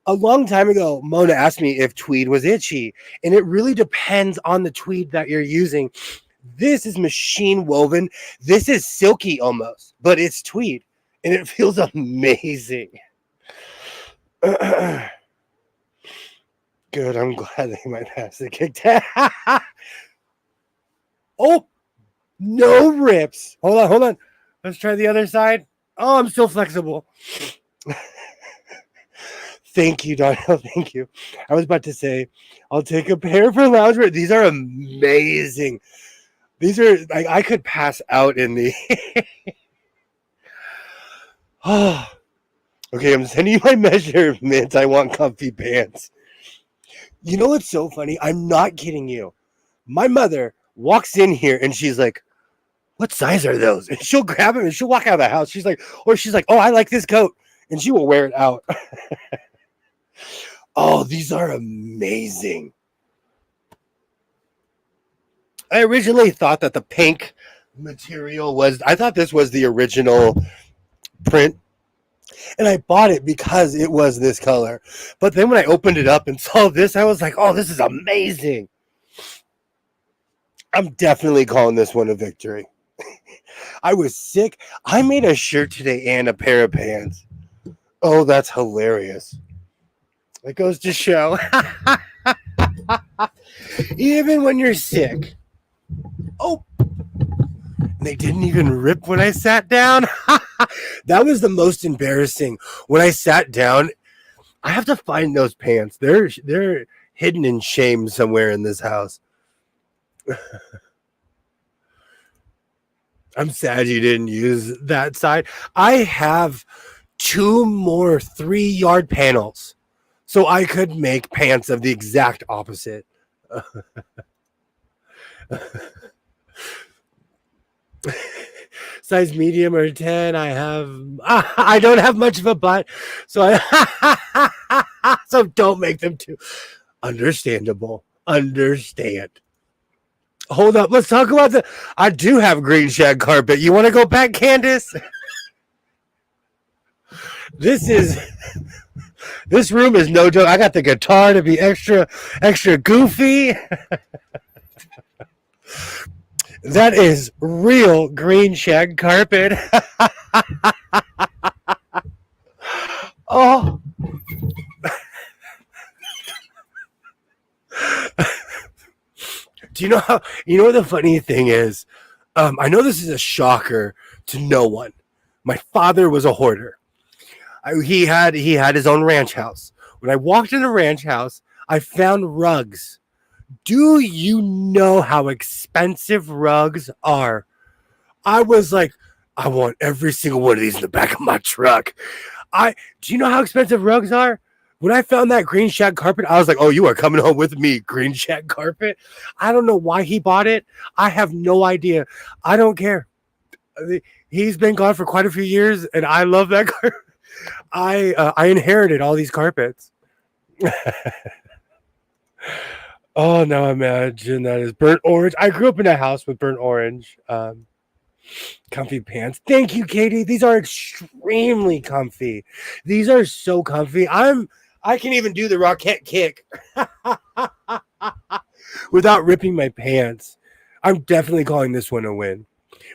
A long time ago, Mona asked me if tweed was itchy, and it really depends on the tweed that you're using. This is machine woven. This is silky almost, but it's tweed, and it feels amazing. Good. I'm glad they might pass the kick. Oh, no rips. Hold on. Let's try the other side. Oh, I'm still flexible. Thank you, Donnell. Thank you. I was about to say, I'll take a pair for loungewear. These are amazing. These are like I could pass out in the. Oh, okay. I'm sending you my measurements. I want comfy pants. You know what's so funny? I'm not kidding you. My mother walks in here and she's like, "What size are those?" And she'll grab them and she'll walk out of the house. She's like, "Oh, I like this coat," and she will wear it out. Oh, these are amazing. I originally thought that the pink material I thought this was the original print. And I bought it because it was this color. But then when I opened it up and saw this, I was like, oh, this is amazing. I'm definitely calling this one a victory. I was sick. I made a shirt today and a pair of pants. Oh, that's hilarious. It goes to show. Even when you're sick. Oh, they didn't even rip when I sat down. That was the most embarrassing. When I sat down, I have to find those pants. They're hidden in shame somewhere in this house. I'm sad you didn't use that side. I have 2 more 3-yard panels, so I could make pants of the exact opposite. Size medium or 10. I don't have much of a butt, so so don't make them too understandable. Understand. Hold up, let's talk about I do have green shag carpet. You want to go back, Candace? This room is no joke. I got the guitar to be extra goofy. That is real green shag carpet. Oh. Do you know what the funny thing is? I know this is a shocker to no one. My father was a hoarder. He had his own ranch house. When I walked in the ranch house, I found rugs. Do you know how expensive rugs are? I was like, I want every single one of these in the back of my truck. Do you know how expensive rugs are? When I found that green shag carpet, I was like, "Oh, you are coming home with me, green shag carpet." I don't know why he bought it. I have no idea. I don't care. He's been gone for quite a few years, and I love that carpet. I inherited all these carpets. Oh, now imagine that is burnt orange. I grew up in a house with burnt orange. Comfy pants. Thank you, Katie. These are extremely comfy. These are so comfy. I can even do the rocket kick without ripping my pants. I'm definitely calling this one a win.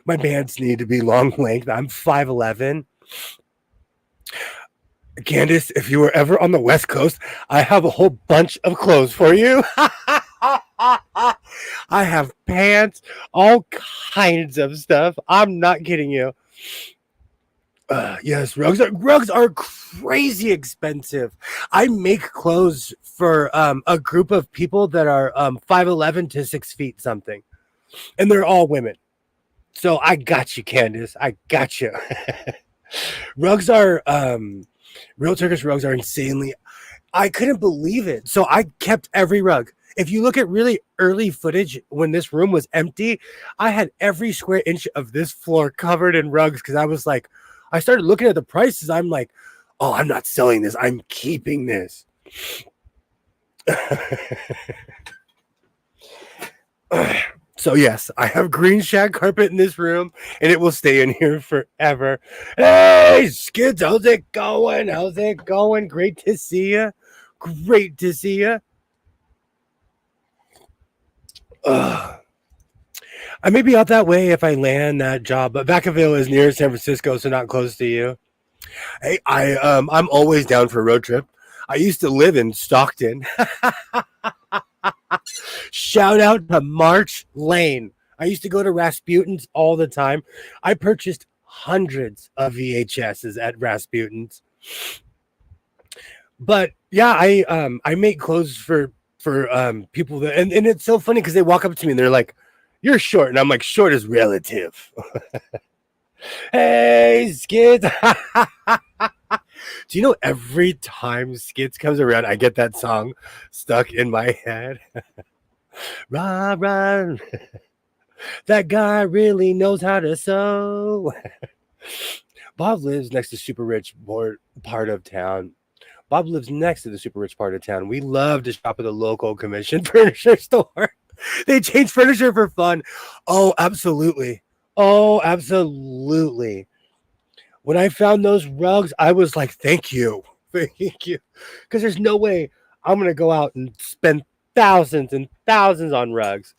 My pants need to be long length. I'm 5'11". Candace, if you were ever on the West Coast, I have a whole bunch of clothes for you. I have pants, all kinds of stuff. I'm not kidding you. Yes, rugs are crazy expensive. I make clothes for a group of people that are 5'11" to 6 feet something, and they're all women. So I got you, Candace. I got you. Rugs are real Turkish rugs are insanely. I couldn't believe it. So I kept every rug. If you look at really early footage when this room was empty, I had every square inch of this floor covered in rugs because I was like, I started looking at the prices. I'm like, oh, I'm not selling this. I'm keeping this. So yes, I have green shag carpet in this room, and it will stay in here forever. Hey, Skids, how's it going? How's it going? Great to see you. Great to see you. I may be out that way if I land that job, but Vacaville is near San Francisco, so not close to you. Hey, I'm always down for a road trip. I used to live in Stockton. Shout out to March Lane. I used to go to Rasputin's all the time. I purchased hundreds of VHSs at Rasputin's. But yeah, I make clothes for people that, and it's so funny because they walk up to me and they're like, "You're short," and I'm like, "Short is relative." Hey, Skids. Do you know every time Skids comes around, I get that song stuck in my head? Run, run. That guy really knows how to sew. Bob lives next to super rich part of town. Bob lives next to the super rich part of town. We love to shop at the local commission furniture store. They change furniture for fun. Oh, absolutely. Oh, absolutely. When I found those rugs, I was like, thank you. Thank you. Because there's no way I'm going to go out and spend thousands and thousands on rugs.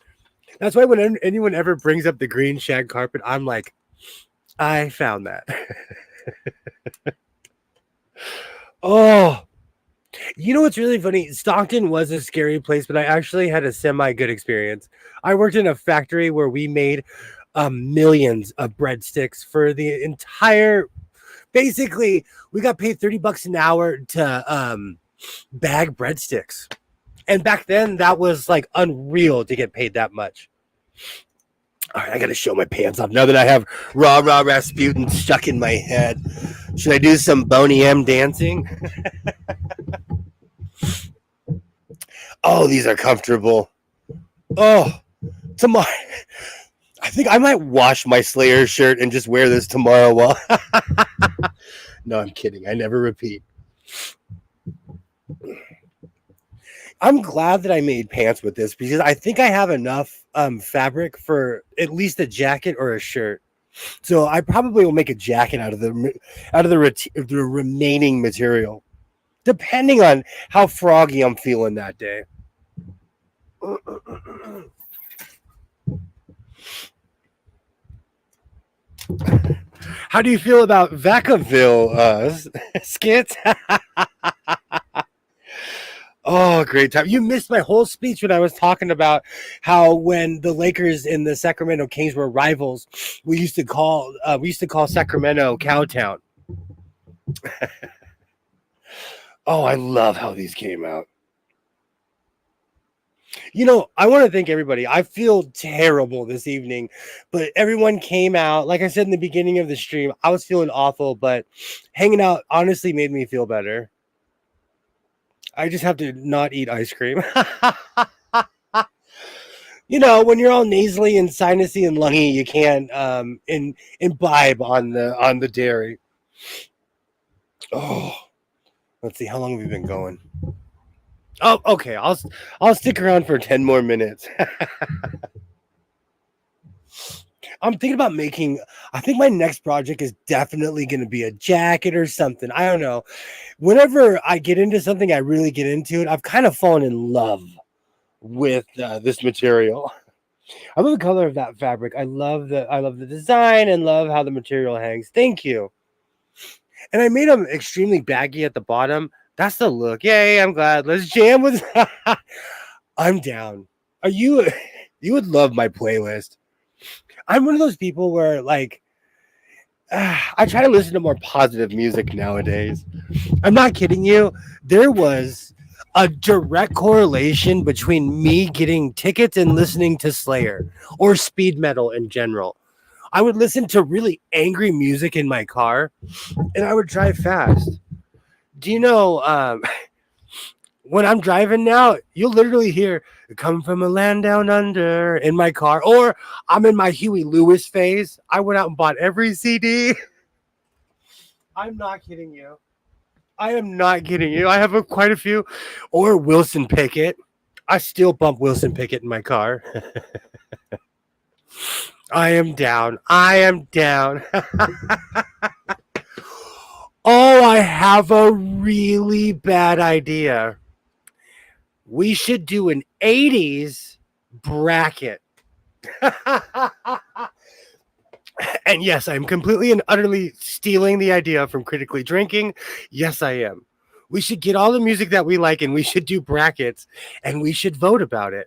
That's why when anyone ever brings up the green shag carpet, I'm like, I found that. Oh, you know what's really funny? Stockton was a scary place, but I actually had a semi-good experience. I worked in a factory where we made millions of breadsticks for the entire. Basically, we got paid $30 an hour to bag breadsticks, and back then that was like unreal to get paid that much. All right, I gotta show my pants off now that I have Raw Rasputin stuck in my head. Should I do some Boney M dancing? Oh, these are comfortable. Oh, tomorrow. I think I might wash my Slayer shirt and just wear this tomorrow. No, I'm kidding. I never repeat. I'm glad that I made pants with this because I think I have enough fabric for at least a jacket or a shirt. So I probably will make a jacket out of the remaining material, depending on how froggy I'm feeling that day. How do you feel about Vacaville skits? Oh, great time. You missed my whole speech when I was talking about how when the Lakers and the Sacramento Kings were rivals, we used to call Sacramento Cowtown. Oh, I love how these came out. I want to thank everybody. I feel terrible this evening, but everyone came out. Like I said in the beginning of the stream, I was feeling awful, but hanging out honestly made me feel better. I just have to not eat ice cream. When you're all nasally and sinusy and lungy, you can't imbibe on the dairy. Oh, let's see, how long have we been going? Oh, okay. I'll stick around for 10 more minutes. I'm thinking about I think my next project is definitely going to be a jacket or something. I don't know. Whenever I get into something, I really get into it. I've kind of fallen in love with this material. I love the color of that fabric. I love the design and love how the material hangs. Thank you. And I made them extremely baggy at the bottom. That's the look. Yay, I'm glad. Let's jam with I'm down. You would love my playlist. I'm one of those people where I try to listen to more positive music nowadays. I'm not kidding you. There was a direct correlation between me getting tickets and listening to Slayer or speed metal in general. I would listen to really angry music in my car and I would drive fast. Do you know, when I'm driving now, you'll literally hear "Come from a Land Down Under" in my car, or I'm in my Huey Lewis phase. I went out and bought every CD. I'm not kidding you. I am not kidding you. I have quite a few. Or Wilson Pickett. I still bump Wilson Pickett in my car. I am down. I am down. Oh, I have a really bad idea. We should do an 80s bracket. And yes, I'm completely and utterly stealing the idea from Critically Drinking. Yes, I am. We should get all the music that we like and we should do brackets and we should vote about it.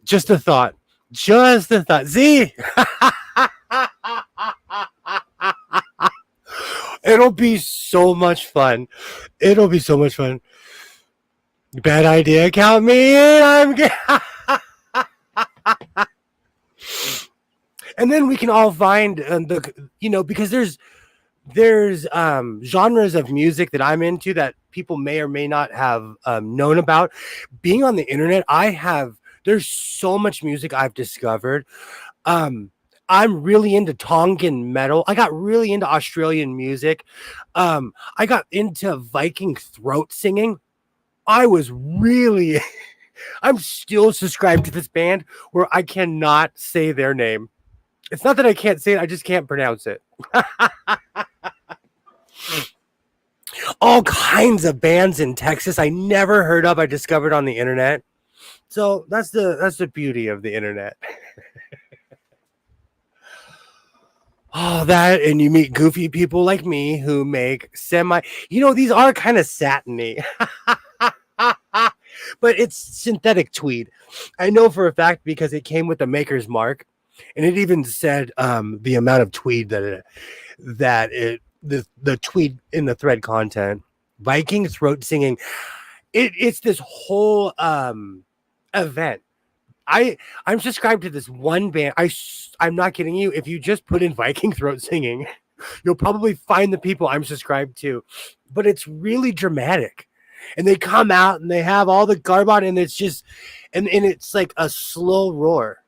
Just a thought. Just a thought. Z! It'll be so much fun. It'll be so much fun. Bad idea. Count me in. And then we can all find because there's genres of music that I'm into that people may or may not have known about. Being on the internet, there's so much music I've discovered. I'm really into Tongan metal. I got really into Australian music. I got into Viking throat singing. I'm still subscribed to this band where I cannot say their name. It's not that I can't say it, I just can't pronounce it. All kinds of bands in Texas I never heard of, I discovered on the internet. So that's the beauty of the internet. Oh, that, and you meet goofy people like me who make these are kind of satiny. But it's synthetic tweed. I know for a fact because it came with the maker's mark, and it even said the amount of tweed the tweed in the thread content. Viking throat singing. It's this whole event. I'm subscribed to this one band. I'm not kidding you. If you just put in Viking throat singing, you'll probably find the people I'm subscribed to. But it's really dramatic. And they come out and they have all the garb on, and it's just and it's like a slow roar.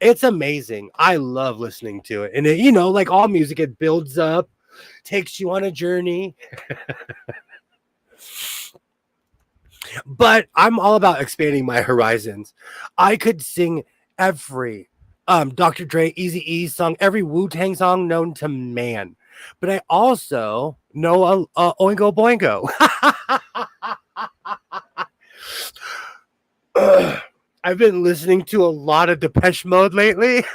It's amazing. I love listening to it. And like all music, it builds up, takes you on a journey. But I'm all about expanding my horizons. I could sing every Dr. Dre, Eazy-E song, every Wu-Tang song known to man. But I also know Oingo Boingo. I've been listening to a lot of Depeche Mode lately.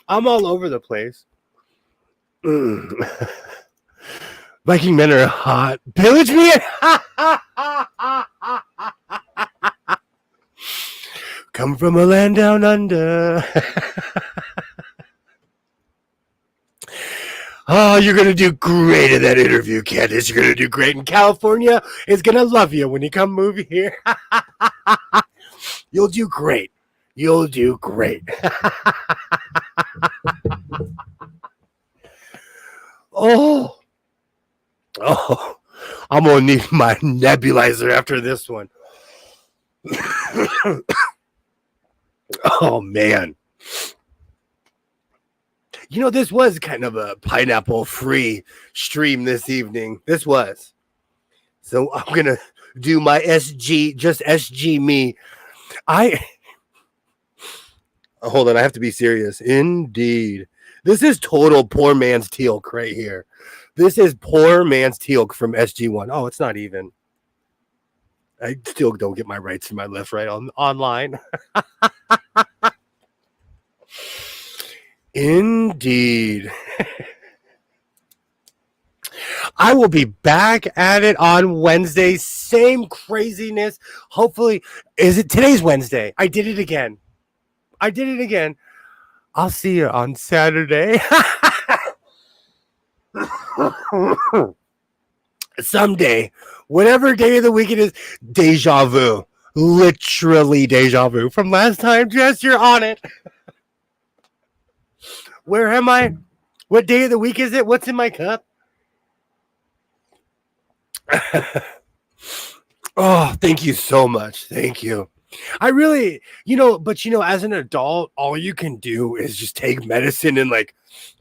I'm all over the place. Viking men are hot. Pillage me. Come from a land down under. Oh, you're going to do great in that interview, Candace. You're going to do great. And California is going to love you when you come move here. You'll do great. You'll do great. Oh, I'm going to need my nebulizer after this one. Oh, man. You know, this was kind of a pineapple-free stream this evening. This was. So I'm going to do my SG, just SG me. Hold on, I have to be serious. Indeed. This is total poor man's teal'c right here. This is poor man's teal'c from SG1. Oh, it's not even. I still don't get my rights to my left right online. Indeed. I will be back at it on Wednesday. Same craziness. Hopefully, is it today's Wednesday? I did it again. I'll see you on Saturday. Someday, whatever day of the week it is, deja vu. Literally deja vu from last time. Jess, you're on it. Where am I? What day of the week is it? What's in my cup? Oh, thank you so much. Thank you. I really, but as an adult, all you can do is just take medicine and like,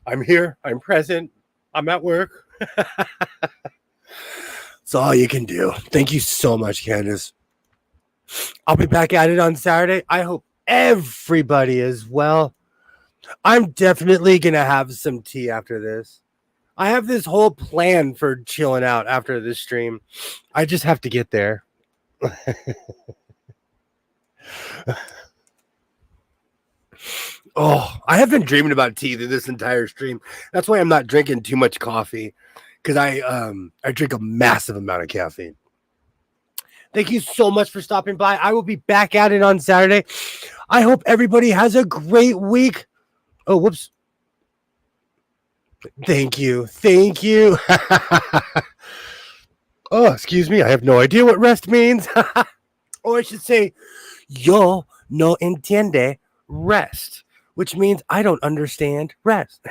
I'm here, I'm present, I'm at work. That's all you can do. Thank you so much, Candace. I'll be back at it on Saturday. I hope everybody is well. I'm definitely going to have some tea after this. I have this whole plan for chilling out after this stream. I just have to get there. Oh, I have been dreaming about tea through this entire stream. That's why I'm not drinking too much coffee, because I drink a massive amount of caffeine. Thank you so much for stopping by. I will be back at it on Saturday. I hope everybody has a great week. Oh, whoops. Thank you. Oh, excuse me. I have no idea what rest means. Or I should say, yo no entiende rest, which means I don't understand rest.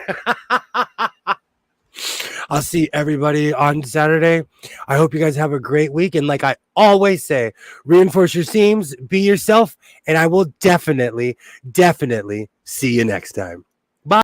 I'll see everybody on Saturday. I hope you guys have a great week. And like I always say, reinforce your seams, be yourself, and I will definitely see you next time.